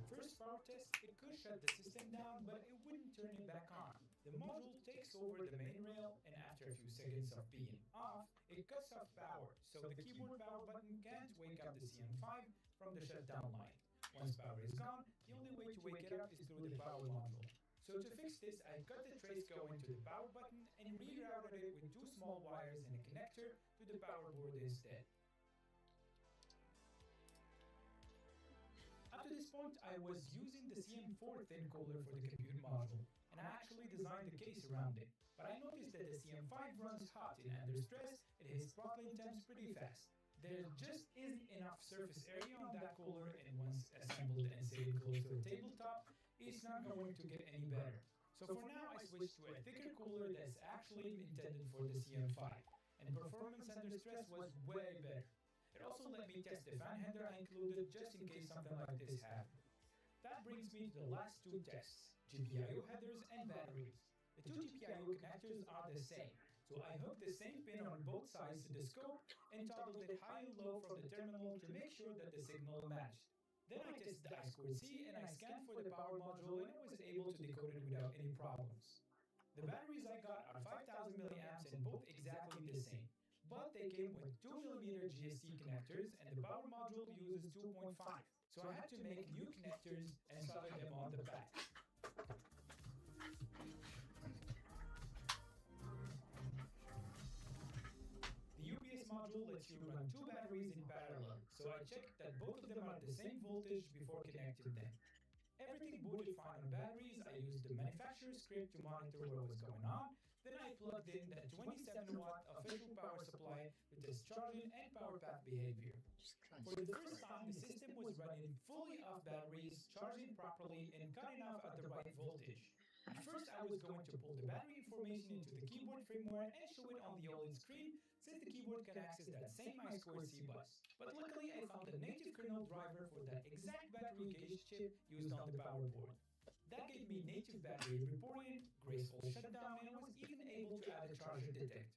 First power test, it could shut the system down, but it wouldn't turn it back on. The module takes over the main rail, and after a few seconds of being off, it cuts off power, so the keyboard power button can't wake up the CM5 from the shutdown line. Once power is gone, the only way to wake it up is through the power module. So to fix this, I cut the trace going to the power button and rerouted it with 2 small wires and a connector to the power board instead. Up to this point, I was using the CM4 thin cooler for the compute module, and and I actually designed the case around it. But I noticed that the CM5 runs hot and under stress, it hits throttling temps pretty fast. There just isn't enough surface area on that cooler, and once assembled and sitting close to a tabletop, it's not going to get any better. So for now, I switched to a thicker cooler that's actually intended for the CM5, and performance under stress was way better. It also let me test the fan header I included just in case something like this happened. That brings me to the last two tests, GPIO headers and batteries. The two GPIO connectors are the same, so I hooked the same pin on both sides to the scope and toggled it high and low from the terminal to make sure that the signal matched. Then I tested the I2C and I scanned for the power module, and I was able to decode it without any problems. The batteries I got are 5000 milliamps and both exactly the same, but they came with 2mm GSC connectors and the power module uses 2.5, so I had to make new connectors and solder them on the back. The UPS module lets you run two batteries in parallel, so I checked that both of them are the same voltage before connecting them. Everything booted fine on batteries. I used the manufacturer's script to monitor what was going on. Then I plugged in that 27-watt official power supply with its charging and power path behavior. For the first time, the system was running fully off batteries, charging properly, and cutting off at the right voltage. At first, I was going to pull the battery information into the keyboard firmware and show it on the OLED screen, since the keyboard can access that same I2C bus. But luckily, I found a native kernel driver for that exact battery gauge chip used on the power board. That gave me native battery reporting, graceful shutdown, and I was even able to add a charger detect.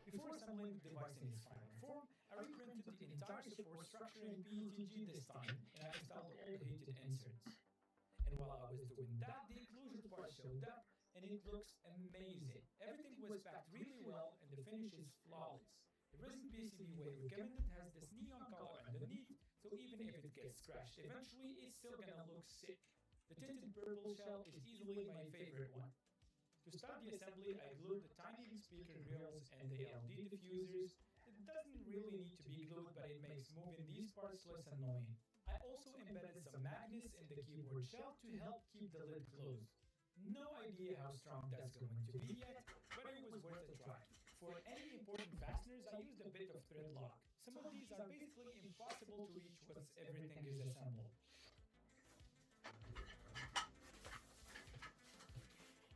Before assembling the device in its final form, I reprinted the entire support structure in PETG this time, and I installed all the heated inserts. And while I was doing that, the enclosure part showed up, and it looks amazing. Everything was packed really well, and the finish is flawless. The resin PCB way recommended has this neon color underneath, so even if it gets scratched eventually, it's still gonna look sick. The tinted purple shell is easily my favorite one. To start the assembly, I glued the tiny speaker grills and the LED diffusers. It doesn't really need to be glued, but it makes moving these parts less annoying. I also embedded some magnets in the keyboard shell to help keep the lid closed. No idea how strong that's going to be yet, but it was worth a try. For any important fasteners, I used a bit of thread lock. Some of these are basically impossible to reach once everything is assembled.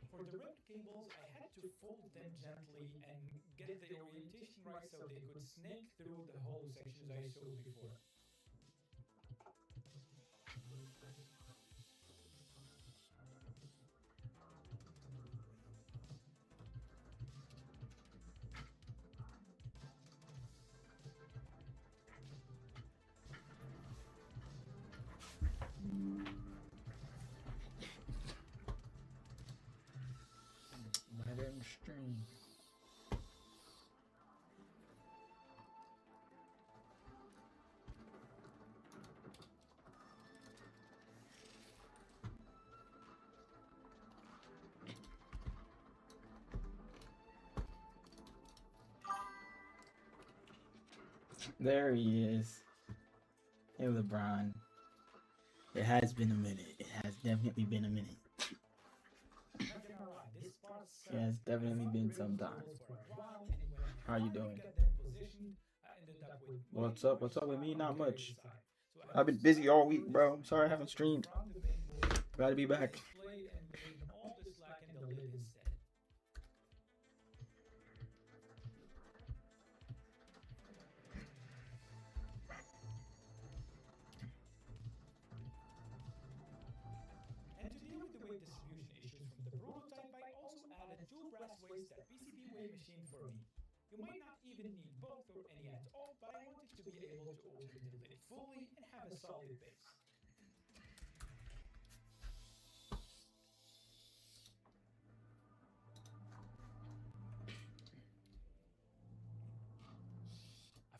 For the ribbed cables, I had to fold them gently and get the orientation right so they could snake through the hollow sections I showed before. Modern stream. There he is. Hey, LeBron. It has been a minute. It has definitely been a minute. It has definitely been some time. How you doing? What's up? What's up with me? Not much. I've been busy all week, bro. I'm sorry I haven't streamed. Glad to be back. And to deal with the weight distribution issues from the prototype, I also added two brass weights that PCB Way machined for me. You might not even need both or any at all, but I wanted to be able to open the lid fully and have a solid base.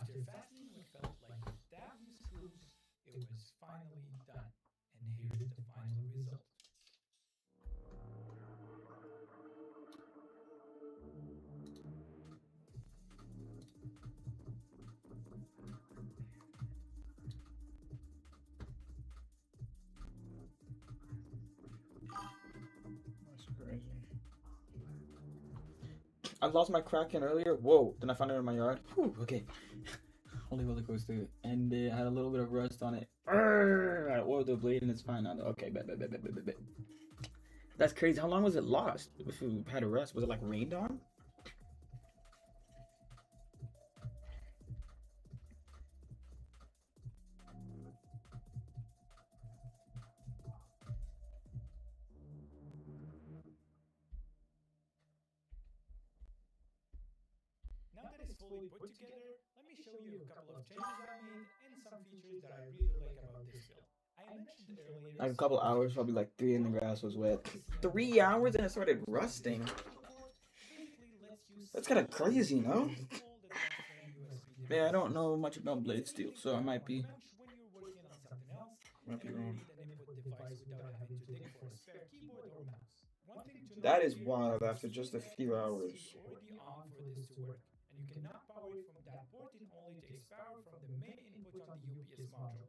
After fastening what felt like 1,000 screws, it was finally done. And here's the final result. crazy. I lost my Kraken earlier. Whoa! Then I found it in my yard. Whew, okay. Holy roller coaster, and it had a little bit of rust on it. I oiled the blade and it's fine now. Okay, bet. That's crazy. How long was it lost? If it had a rust, was it like rained on? Now that it's fully put together, let me show you a couple of changes I made and some features that I really like about this build. I mentioned earlier Like a couple hours, probably like 3 and the grass was wet. 3 hours and it started rusting. That's kind of crazy, no? Man, I don't know much about blade steel, so I might be wrong. That is wild after just a few hours. Already on for this to work, and you cannot power it from that port. It only takes power from the main input on the UPS module.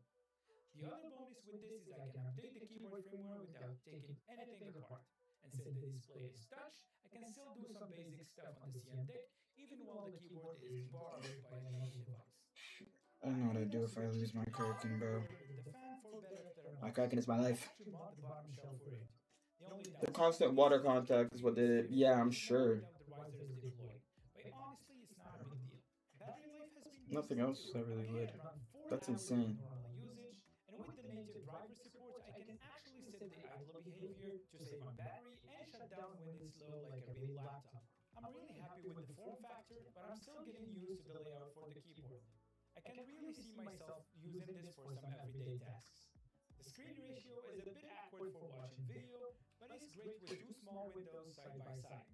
The other bonus with this is I can update the keyboard firmware without taking anything apart. And since the display is touch, I can still do some basic stuff on the CM deck, even while the keyboard is borrowed by another device. I don't know what I'd do if I lose my Kraken, bro. My Kraken is my life. The constant water contact is what did it. Yeah, I'm sure. Nothing else I really would. That's insane. And with the native driver support, I can actually set the idle behavior to save on battery and shut down when it's low like a real laptop. I'm really happy with the form factor, but I'm still getting used to the layout for the keyboard. I can really see myself using this for some everyday tasks. The screen ratio is a bit awkward for watching video, but it's great with two small windows side by side.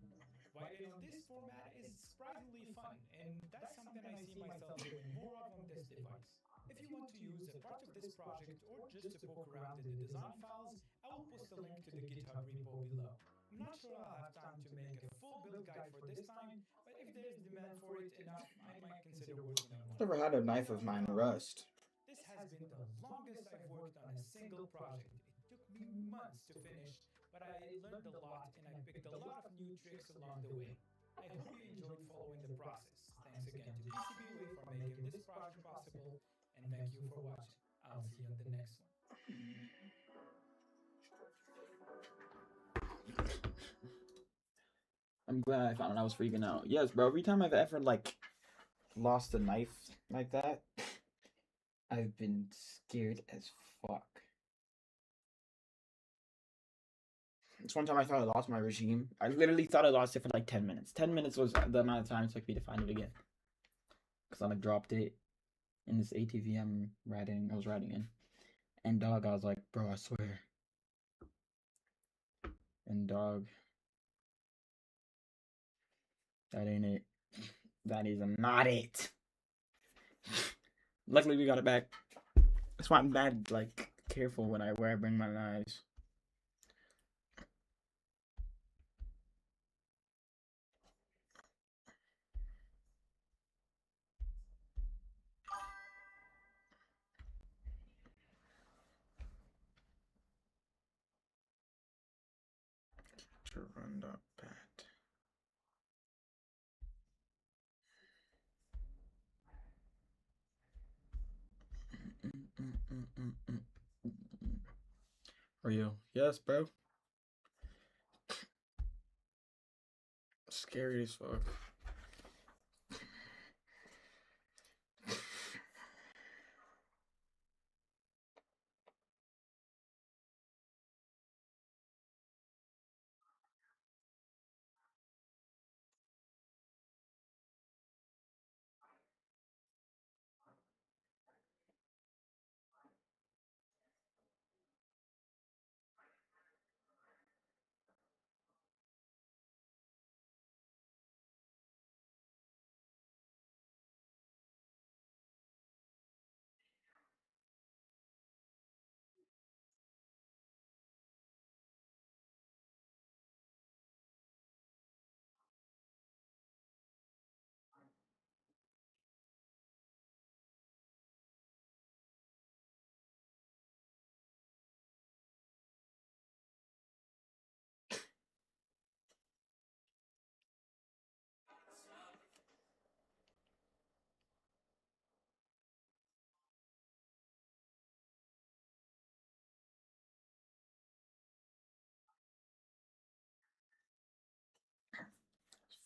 Writing on this format is surprisingly fun, and that's something I see myself doing more of on this device. If you want to use a part of this project or just to poke around in the design files, I will post a link to the GitHub repo below. I'm not sure I'll have time to make a full build guide for this time, but if there's demand for it enough, I might consider working on one. Never had a knife of mine rust. This has been the longest I've worked on a single project. It took me months to finish, but I learned a lot and I picked a lot of new tricks along the way. I hope you enjoyed following the process. Thanks again to PCBWay for making this project possible, and thank you for watching. I'll see you on the next one. I'm glad I found out I was freaking out. Yes, bro. Every time I've ever like lost a knife like that, I've been scared as fuck. This one time I thought I lost my regime. I literally thought I lost it for like 10 minutes. 10 minutes was the amount of time it took me to find it again. Because I like dropped it in this ATV I was riding in. And dog, I was like, bro, I swear. And dog, that ain't it. That is not it. Luckily we got it back. That's why I'm bad, like, careful where I bring my knives. To run that bat. Are you? Yes, bro. Scary as fuck.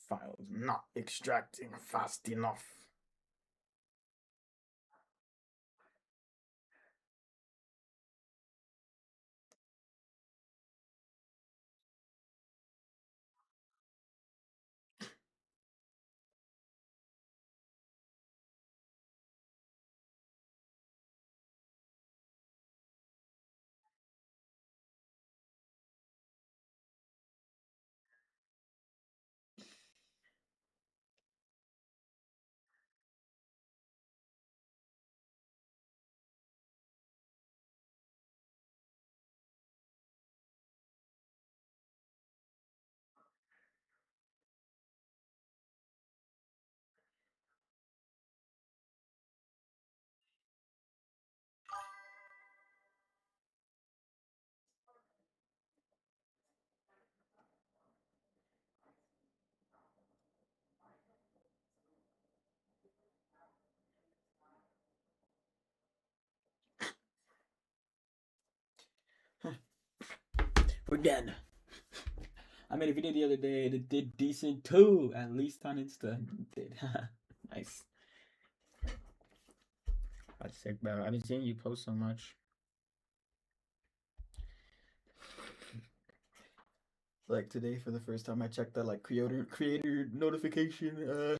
Files not extracting fast enough. We're done. I made a video the other day that did decent too, at least on Insta. Did nice. That's sick, bro. I've been seeing you post so much. Like today, for the first time, I checked that like creator notification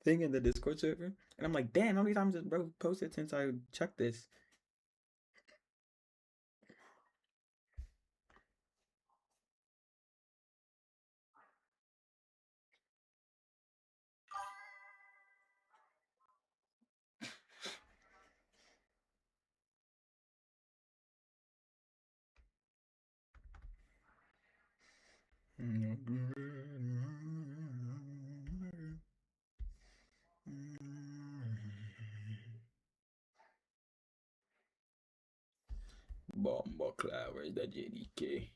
thing in the Discord server, and I'm like, damn, how many times has bro posted since I checked this? Bomba Cloud, where's that JDK?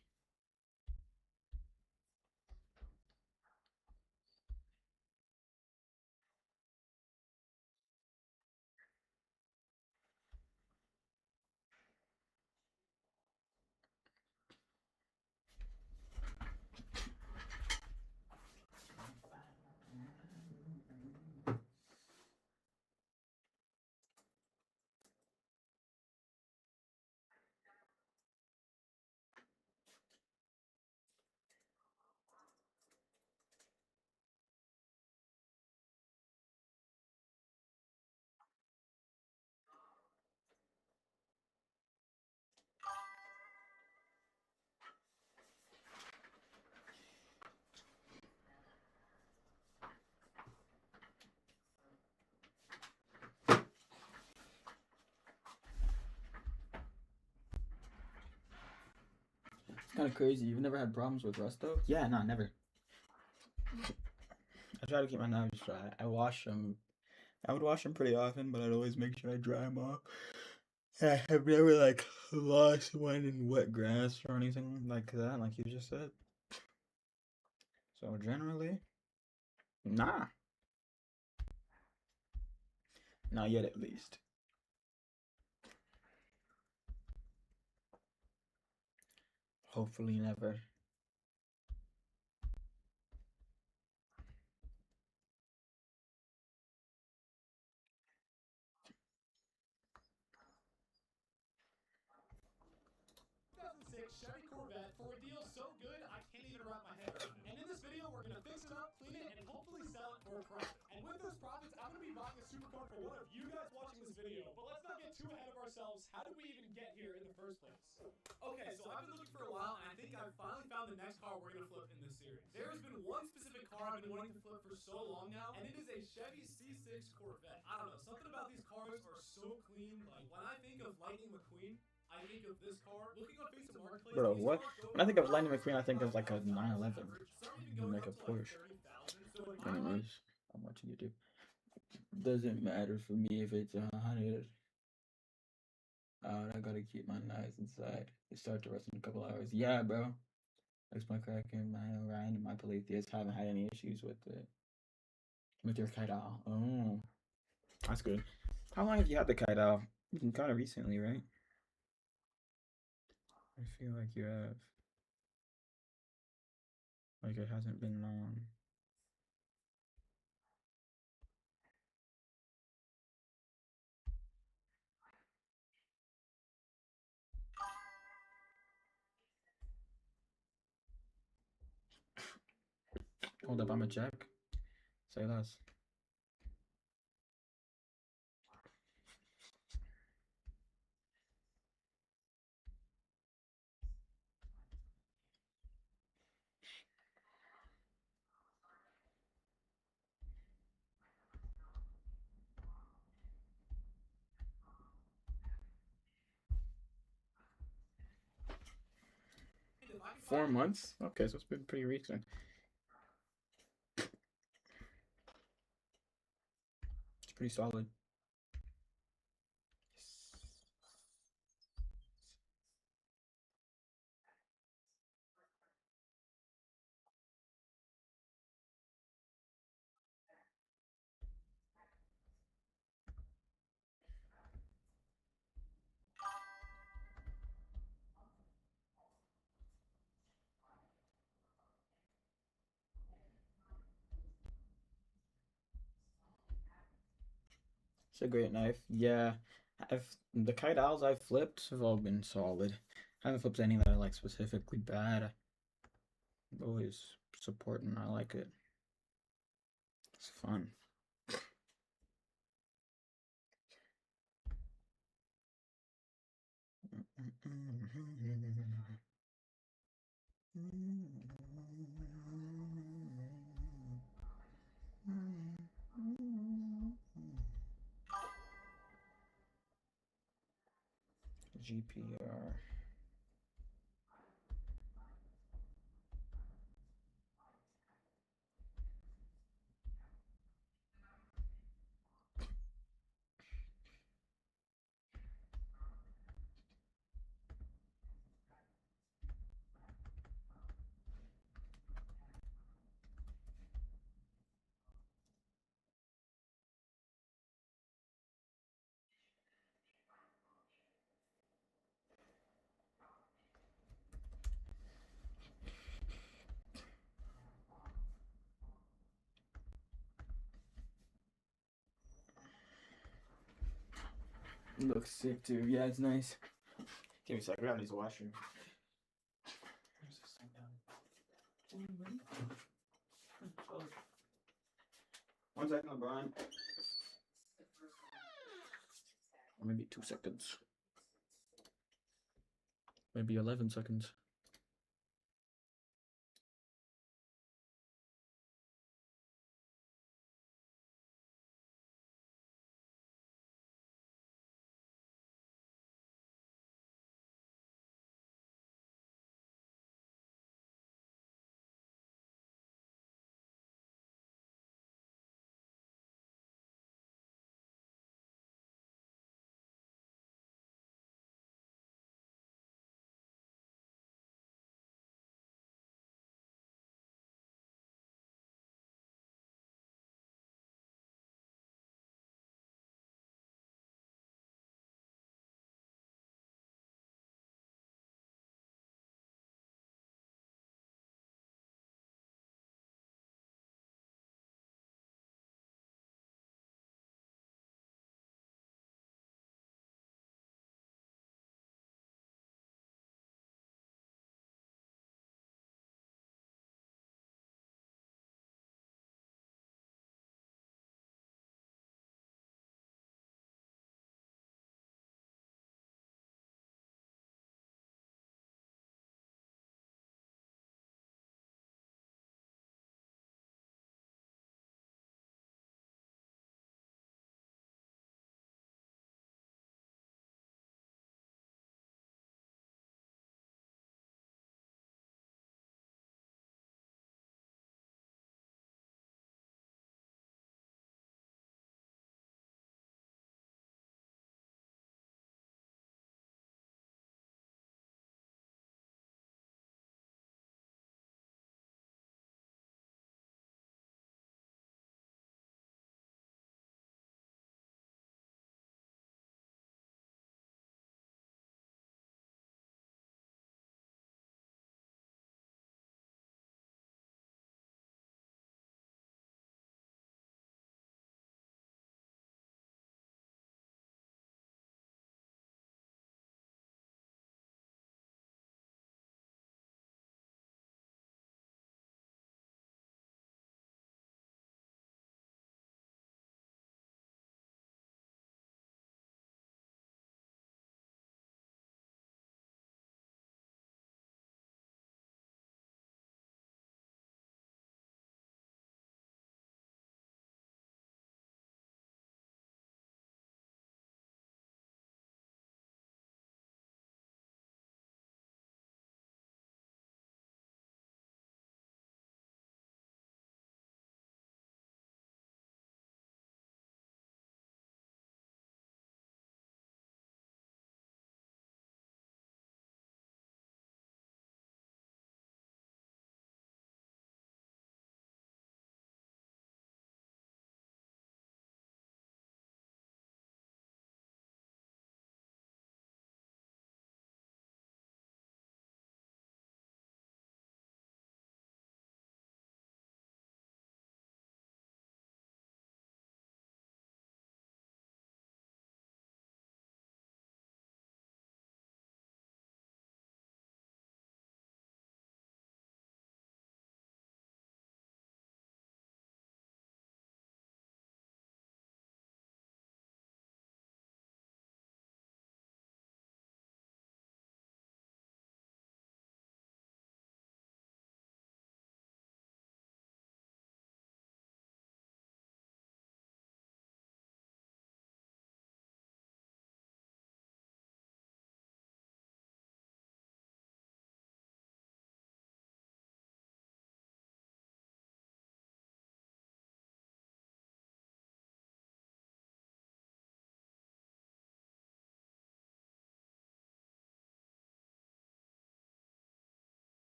It's kind of crazy. You've never had problems with rust though? Yeah, no, never. I try to keep my knives dry. I wash them. I would wash them pretty often, but I'd always make sure I dry them off. And I have never like lost one in wet grass or anything like that, like you just said. So generally, nah, not yet at least. Hopefully never. Chevy Corvette for a deal so good I can't even wrap my head around it. And in this video, we're gonna fix it up, clean it, and hopefully sell it for a profit. And with those profits, I'm gonna be buying a supercar for one of you guys watching this video. But let's not get too ahead of ourselves. How did we even get here in the first place? Okay, so I've been looking for a while, and I think I've finally found the next car we're gonna flip in this series. There has been one specific car I've been wanting to flip for so long now, and it is a Chevy C6 Corvette. I don't know, something about these cars are so clean. Like, when I think of Lightning McQueen, I think of this car. Looking on Facebook Marketplace, Bro, what? When I think of Lightning McQueen, I think of like a 911, like a Porsche. Anyways, I'm watching YouTube. Doesn't matter for me if it's 100. I gotta keep my knives inside. It start to rust in a couple hours. Yeah, bro. That's my Kraken, my Orion, and my Prometheus. Haven't had any issues with it. With your Kaidal. Oh, that's good. How long have you had the Kaidal? Kind of recently, right? I feel like you have. Like it hasn't been long. Hold up, I'm a check. Say less. If I can 4 find- months? Okay, so it's been pretty recent. It's pretty solid. It's a great knife. Yeah, the kite owls I've flipped have all been solid. I haven't flipped any that are like specifically bad. I'm always supporting. I like it. It's fun. GPR. It looks sick too. Yeah, it's nice. Give me a sec. Grab these washroom. Where's this thing down? 1 second, LeBron. Or maybe 2 seconds. Maybe 11 seconds.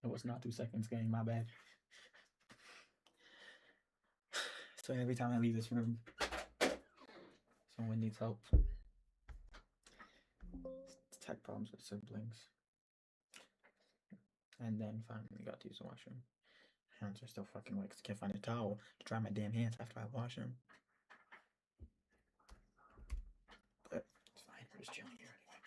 Oh, it's not 2 seconds game, my bad. So every time I leave this room, someone needs help. Tech problems with siblings. And then finally got to use the washroom. Hands are still fucking wet 'cause I can't find a towel to dry my damn hands after I wash them. But it's fine, we're just chilling here anyway.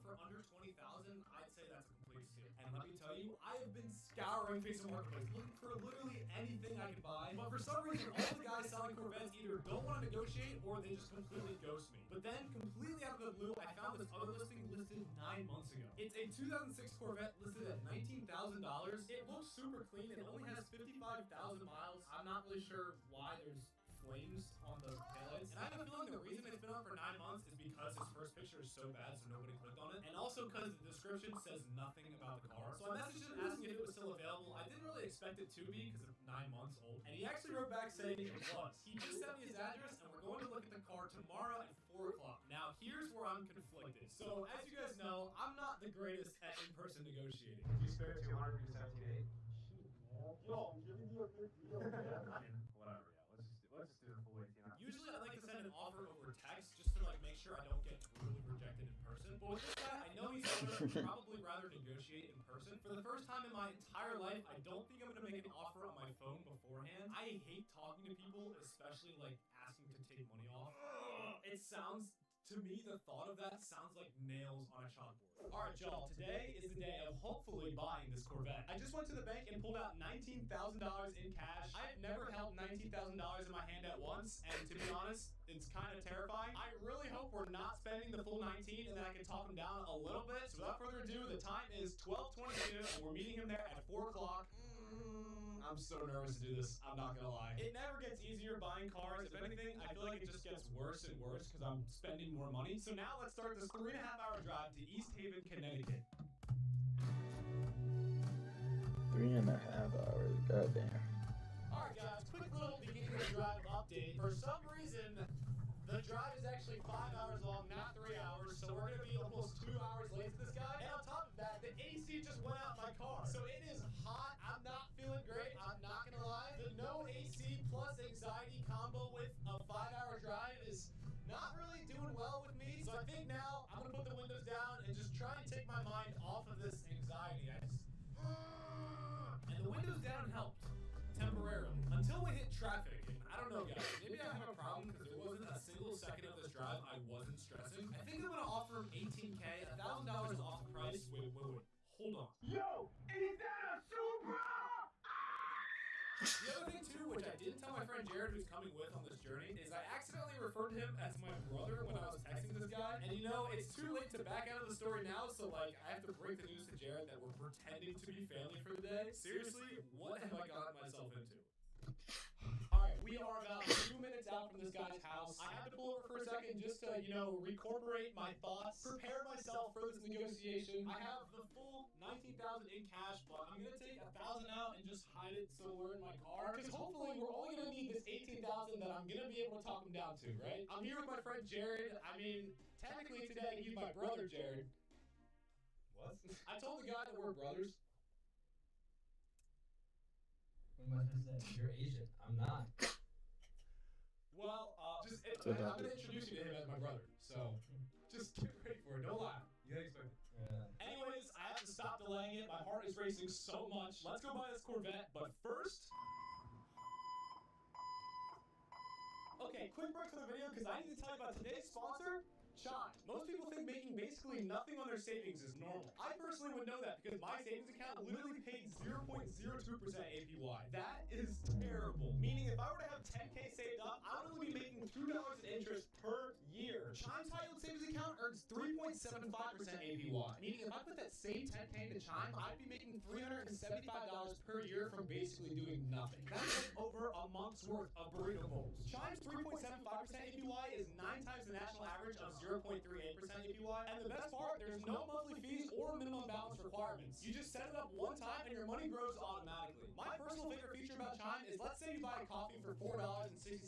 For under 20,000, I'd say that's a complete steal. And let me tell you, I have been scouring Facebook Marketplace looking for literally anything I could buy, but for some reason, all the guys selling Corvettes either don't want to negotiate or they just completely ghost me. But then, completely out of the blue, I found this other listing listed 9 months ago. It's a 2006 Corvette listed at $19,000. It looks super clean. It only has 55,000 miles. I'm not really sure why there's flames on the taillights. And I have a feeling the reason it's been up for 9 months is because his first picture is so bad so nobody clicked on it. And also because the description says nothing about the car. So I messaged him asking if it was still available. I didn't really expect it to be because it's 9 months old. And he actually wrote back saying it was. He just sent me his address and we're going to look at the car tomorrow at 4 o'clock. Now here's where I'm conflicted. So as you guys know, I'm not the greatest at in-person negotiating. You spare 200 for 17.8? Yo, I'm giving you a good deal. Whatever, yeah. Let's just do the full 18. Usually I like to send an offer over text just to like make sure I don't get brutally rejected in person. But with this guy, I know he's older, probably rather negotiate in person. For the first time in my entire life, I don't think I'm gonna make an offer on my phone beforehand. I hate talking to people, especially like asking to take money off. It sounds, to me, the thought of that sounds like nails on a chalkboard. Alright, y'all, today is the day of hopefully buying this Corvette. I just went to the bank and pulled out $19,000 in cash. I've never held $19,000 in my hand at once, and to be honest, it's kind of terrifying. I really hope we're not spending the full 19 and then I can talk him down a little bit. So without further ado, the time is 12:22 and we're meeting him there at 4 o'clock. I'm so nervous to do this, I'm not gonna lie. It never gets easier buying cars. If anything, I feel like it just gets worse and worse because I'm spending more money. So now let's start this 3.5-hour drive to East Haven, Connecticut. 3.5 hours, goddamn. Alright guys, quick little beginning of drive update. For some reason, the drive is actually 5 hours long, not 3 hours, so we're gonna be almost 2 hours late to this guy. And on top of that, the AC just went out in my car. So it is hot, I'm not feeling great, I'm not gonna lie. The no AC plus anxiety combo with a 5-hour drive is not really doing well with me. So I think now I'm gonna put the windows down and just try and take my mind off of this anxiety. And the windows down helped. Temporarily. Until we hit traffic, and I don't know guys, maybe I have a problem because there wasn't a single second of this drive I wasn't stressing. I think I'm gonna offer him $18K, $1,000 off the price. Wait, hold on. Yo, is that a Supra? The other thing too, which I didn't tell my friend Jared who's coming with on this journey, is I accidentally referred to him as my brother when I was texting this guy. And you know, it's too late to back out of the story now, so like, I have to break the news to Jared that we're pretending to be family for the day. Seriously, what have I gotten myself into? Alright, we are about 2 minutes out from this guy's house. I had to pull over for a second just to, you know, recorporate my thoughts, prepare myself for this negotiation. I have the full $19,000 in cash, but I'm gonna take $1,000 out and just hide it somewhere in my car. Because hopefully we're only gonna need this $18,000 that I'm gonna be able to talk him down to, right? I'm here with my friend Jared. I mean, technically today he's my brother, Jared. What? I told the guy that we're brothers. What am I supposed to say? You're Asian. I'm not. Well, So I'm gonna introduce you to him as my brother. So, just get ready for it. Don't laugh. You had expected. Anyways, I have to stop delaying it. My heart is racing so much. Let's go buy this Corvette, but first... Okay, quick break for the video because I need to tell you about today's sponsor, Chime. Most people think making basically nothing on their savings is normal. I personally would know that because my savings account literally paid 0.02% APY. That is terrible. Meaning if I were to have 10K saved up, I would only be be making $2 in interest per year. Chime's high yield savings account earns 3.75% APY, meaning if I put that same 10K into Chime, I'd be making $375 per year from basically doing nothing. That's like over a month's worth of burrito bowls. Chime's 3.75% APY is 9 times the national average of 0.38% APY, and the best part, there's no monthly fees or minimum balance requirements. You just set it up one time and your money grows automatically. My personal favorite feature about Chime is, let's say you buy a coffee for $4.67.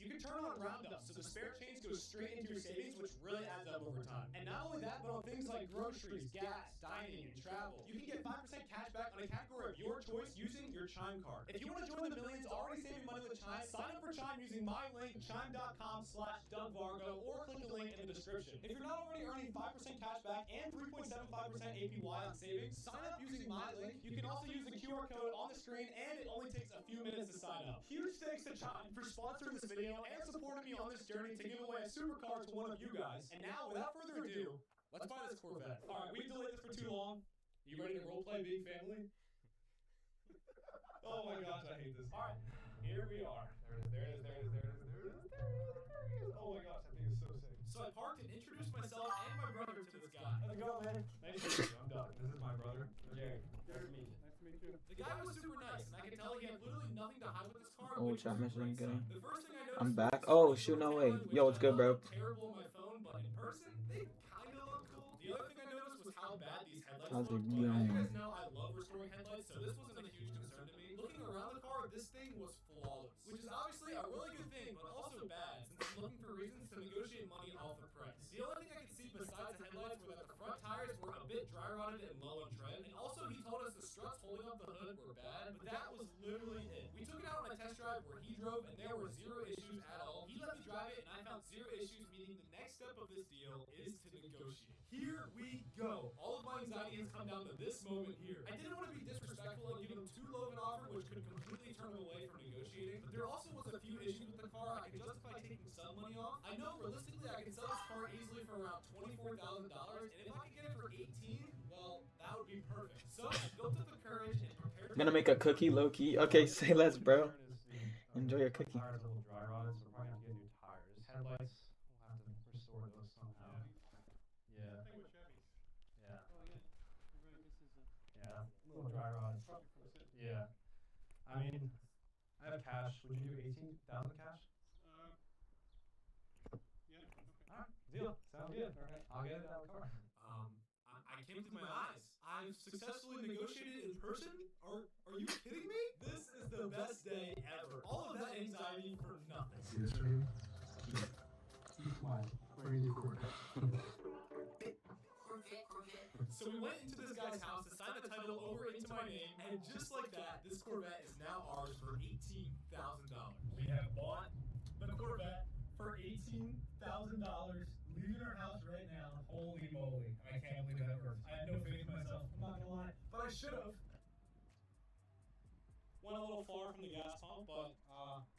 You can turn on roundup so the spare change goes straight into your savings, which really adds up over time. And not only that, but on things like groceries, gas, dining, and travel, you can get 5% cash back on a category of your choice using your Chime card. If you want to join the millions already saving money with Chime, sign up for Chime using my link, chime.com/DougVargo, or click the link in the description. If you're not already earning 5% cash back and 3.75% APY on savings, sign up using my link. You can also use the QR code on the screen, and it only takes a few minutes to sign up. Huge thanks to Chime for sponsoring this video and supporting me on this journey to give away a supercar to one of you guys. And now, without further ado, let's buy this Corvette. All right, we've delayed this for too long. You ready to roleplay being family? Oh my gosh, I hate this. All right, here we are. There it is. Oh my gosh, that thing is so sick. So I parked and introduced myself and my brother to this guy. How's it going, man? Nice to meet you. I'm Doug. This is my brother, Jerry. Nice to meet you. Nice to meet you. The guy was super nice, and I could tell he had literally nothing to hide with this car. Oh, chat message good. The first thing I noticed, I'm back. Oh shoot, no way. Yo, what's good, bro? Terrible on my phone, but in person, they kind of look cool. The other thing I noticed was how bad these headlights How's look. it You going? guys know I love restoring headlights, so this wasn't a huge concern to me. Looking around the car, this thing was flawless, which is obviously a really good thing, but also bad, since I'm looking for reasons to negotiate money off the price. The only thing I could see besides the headlights were that the front tires were a bit dry rotted and low on tread, and also he told us the struts holding up the hood were bad, but that was literally it. We took it out on a test drive where he drove, and there were zero issues at all. He let me drive it, and I found zero issues, meaning the next step of this deal is to negotiate. Here we go. All of my anxiety has come down to this moment here. I didn't want to be disrespectful and give him too low of an offer, which could completely turn him away from negotiating, but there also was a few issues with the car I could justify taking some money off. I know realistically I can sell this car easily for around $24,000, and if I could get it for 18, well, that would be perfect. So I built up the courage and prepared. Gonna make a cookie, low key. Okay, say less, bro. Enjoy your cookie. Tires are a little dry rotted, so we're probably gonna have to get new tires. Headlights, we'll have to restore those somehow. Yeah. Thing with Chevys. Yeah. Oh yeah. You're right. This is Yeah. A little dry rotted. probably from the city. Yeah. I mean, I have cash. Would you do 18,000 cash? Yeah. Okay. Alright, deal. Sounds good. Alright. I'll get it out of the car. I came to my eyes. I've successfully negotiated in person? Are you kidding me? This is the best day ever. All of that anxiety for nothing. See this right here? Keep quiet. Bring the Corvette. So we went into this guy's house to sign the title over into my name, and just like that, this Corvette is now ours for $18,000. We have bought the Corvette for $18,000, leaving our house right now. Holy moly. I can't believe that worked. I had no faith in myself, I'm not gonna lie, but I should have. Went a little far from the gas pump, but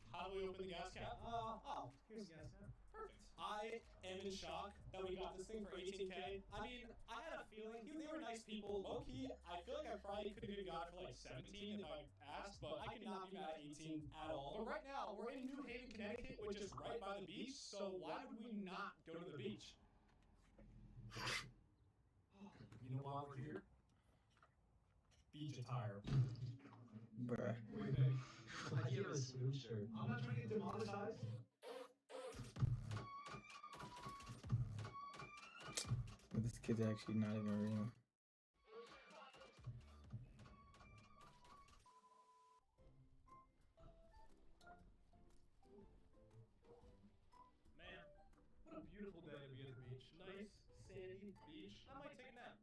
how do we open the gas cap? Oh, here's the gas cap. Perfect. I am in shock that we got this thing for 18K. I mean, I had a feeling they were nice people. Low key, I feel like I probably could have even got it for like 17 if I asked, but I could not be mad at 18 at all. But right now, we're in New Haven, Connecticut, which is right by the beach, so why would we not go to the beach? You know why we're here? Beach attire. Bruh. What do you think? I give a smooth shirt. I'm not trying to get demonetized. This kid's actually not even real. Man, what a beautiful day to be at the beach. Nice, sandy beach. I might take a nap.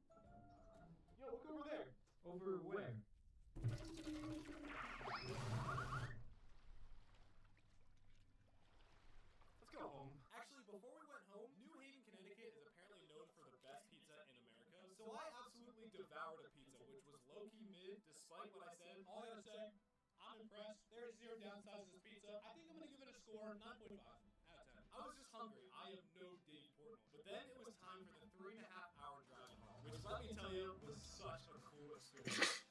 Yo, look over there. Over where? Let's go home. Actually, before we went home, New Haven, Connecticut is apparently known for the best pizza in America. So I absolutely devoured a pizza, which was low-key mid, despite what I said. All I gotta say, I'm impressed. There's zero downsides to this pizza. I think I'm gonna give it a score 9.5 out of 10. I was just hungry. I have no Dave Portnoy. But then it was time for the 3.5-hour drive home, which let me tell you was such a cool experience.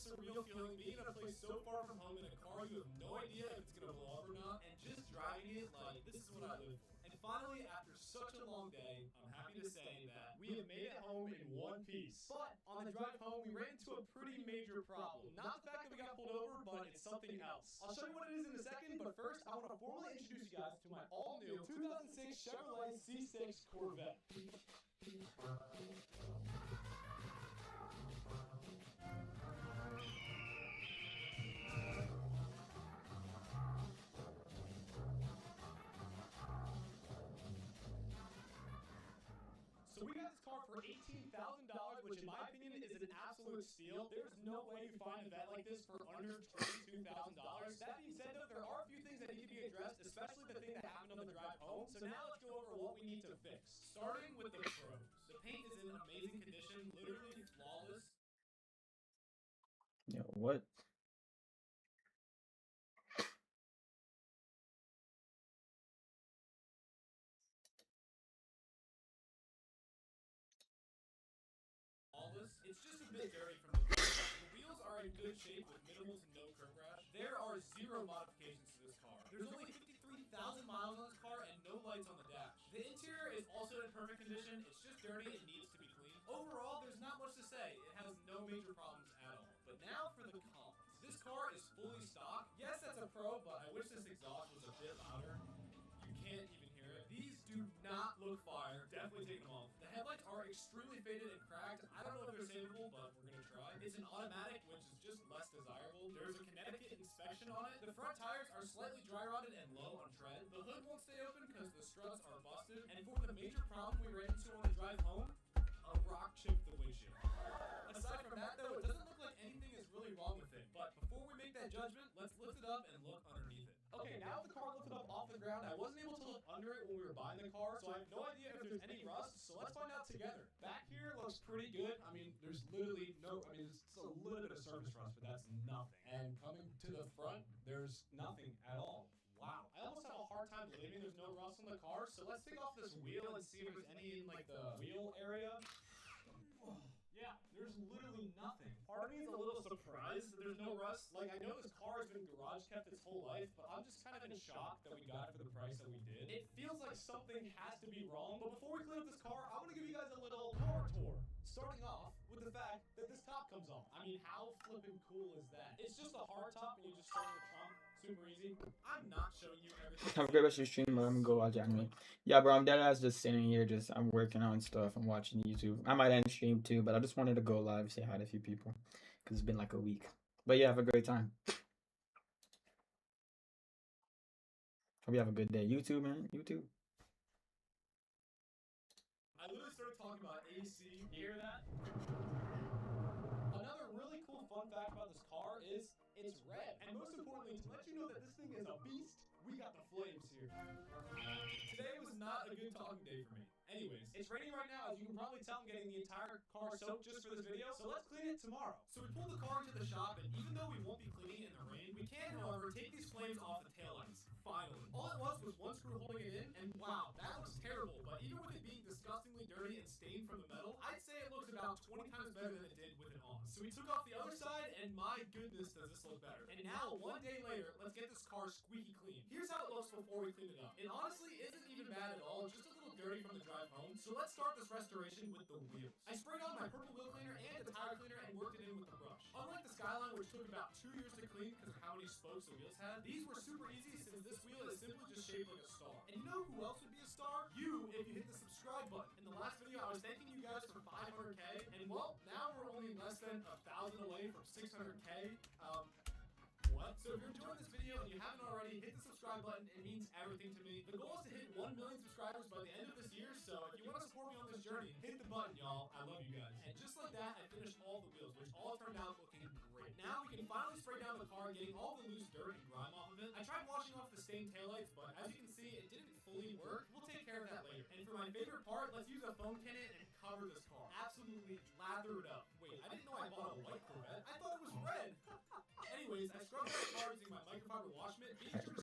surreal feeling being in a place so far from home in a car you have no idea if it's gonna blow up or not, and just driving it like this is what I live for. And finally, after such a long day, I'm happy to say that we have made it home in one piece. But on the drive home, we ran into a pretty major problem. Not the fact that we got pulled over, but it's something else. I'll show you what it is in a second, but first I want to formally introduce you guys to my all-new 2006 Chevrolet C6 Corvette. So we got this car for $18,000, which in my opinion is an absolute steal. There's no way you find a vet like this for under $22,000. That being said though, there are a few things that need to be addressed, especially the thing that happened on the drive home. So now let's go over what we need to fix. Starting with the pros. The paint is in amazing condition, literally flawless. Yo, what? It's just a bit dirty from the front. The wheels are in good shape with minimal to no curb rash. There are 0 modifications to this car. There's only 53,000 miles on this car and no lights on the dash. The interior is also in perfect condition. It's just dirty and needs to be cleaned. Overall, there's not much to say. It has no major problems at all. But now for the cons. This car is fully stock. Yes, that's a pro, but I wish this exhaust was a bit louder. You can't even hear it. These do not look fire. Definitely take them off. The headlights are extremely faded and cracked. I don't know if they're savable, but we're gonna try. It's an automatic, which is just less desirable. There's a Connecticut inspection on it. The front tires are slightly dry rotted and low on tread. The hood won't stay open because the struts are busted. And for the major problem we ran into on the drive home, a rock chipped the windshield. Aside from that though, it doesn't look like anything is really wrong with it. But before we make that judgment, let's lift it up and look underneath it. Okay, now the car lifted up off the ground, I wasn't able to look under it when we were buying the car, so I have no idea if there's any rust, so let's find out together. Back here looks pretty good. I mean, there's literally no, there's a little bit of surface rust, but that's nothing. And coming to the front, there's nothing at all. Wow. I almost have a hard time believing there's no rust on the car, so let's take off this wheel and see if there's any in like the wheel area. Yeah, there's literally nothing. Part of me is a little surprised that there's no rust. Like, I know this car has been garage kept its whole life, but I'm just kind of in shock that we got it for the price that we did. It feels like something has to be wrong, but before we clean up this car, I want to give you guys a little car tour. Starting off with the fact that this top comes off. I mean, how flippin' cool is that? It's just a hard top and you just start in the trunk. Super easy. I'm not showing you everything. Have a great rest of your stream, but I'm gonna go watch anime. Yeah, bro, I'm dead ass just sitting here, I'm working on stuff. I'm watching YouTube. I might end stream too, but I just wanted to go live, say hi to a few people, because it's been like a week. But yeah, have a great time. Hope you have a good day. YouTube, man. YouTube. I literally started talking about AC. You hear that? Another really cool fun fact about this car is it's red. And most importantly, to let you know that this thing is a beast, we got the flames here. Today was not a good talking day for me. Anyways, it's raining right now. As you can probably tell, I'm getting the entire car soaked just for this video. So let's clean it tomorrow. So we pulled the car into the shop, and even though we won't be cleaning it in the rain, we can, however, take these flames off the taillights. Finally. All it was one screw holding it in, and wow, that looks terrible. But even with it being disgustingly dirty and stained from the metal, I'd say it looks about 20 times better than it did with it on. So we took off the other side, and my goodness, does this look better. And now, one day later, let's get this car squeaky clean. Here's how it looks before we clean it up. It honestly isn't even bad at all, just a little dirty from the drive home. So let's start this restoration with the wheels. I sprayed on my purple wheel cleaner and the tire cleaner and worked it in with the brush. Unlike the Skyline, which took about 2 years to clean because of how many spokes the wheels had, these were super easy since this wheel is simply just shaped like a star. And you know who else would be a star? You, if you hit the subscribe button. In the last video, I was thanking you guys for 500K, and well, now we're only less than 1,000 away from 600K. What? So if you're enjoying this video and you haven't already, hit the subscribe button. It means everything to me. The goal is to hit 1 million subscribers by the end of this year, so if you want to support me on this journey, hit the button, y'all. I love you guys. And just like that, I finished all the wheels, which all turned out looking great. Now we can finally spray down the car, getting all the loose dirt and grime off of it. I tried washing off the stained taillights, but as you can see, it didn't fully work. We'll take care of that later. And for my favorite part, let's use a foam cannon and cover this car. Absolutely lather it up. Wait, I didn't know I bought a white Corvette. I thought it was red. Anyways, I scrubbed the car using my microfiber wash mitt. Being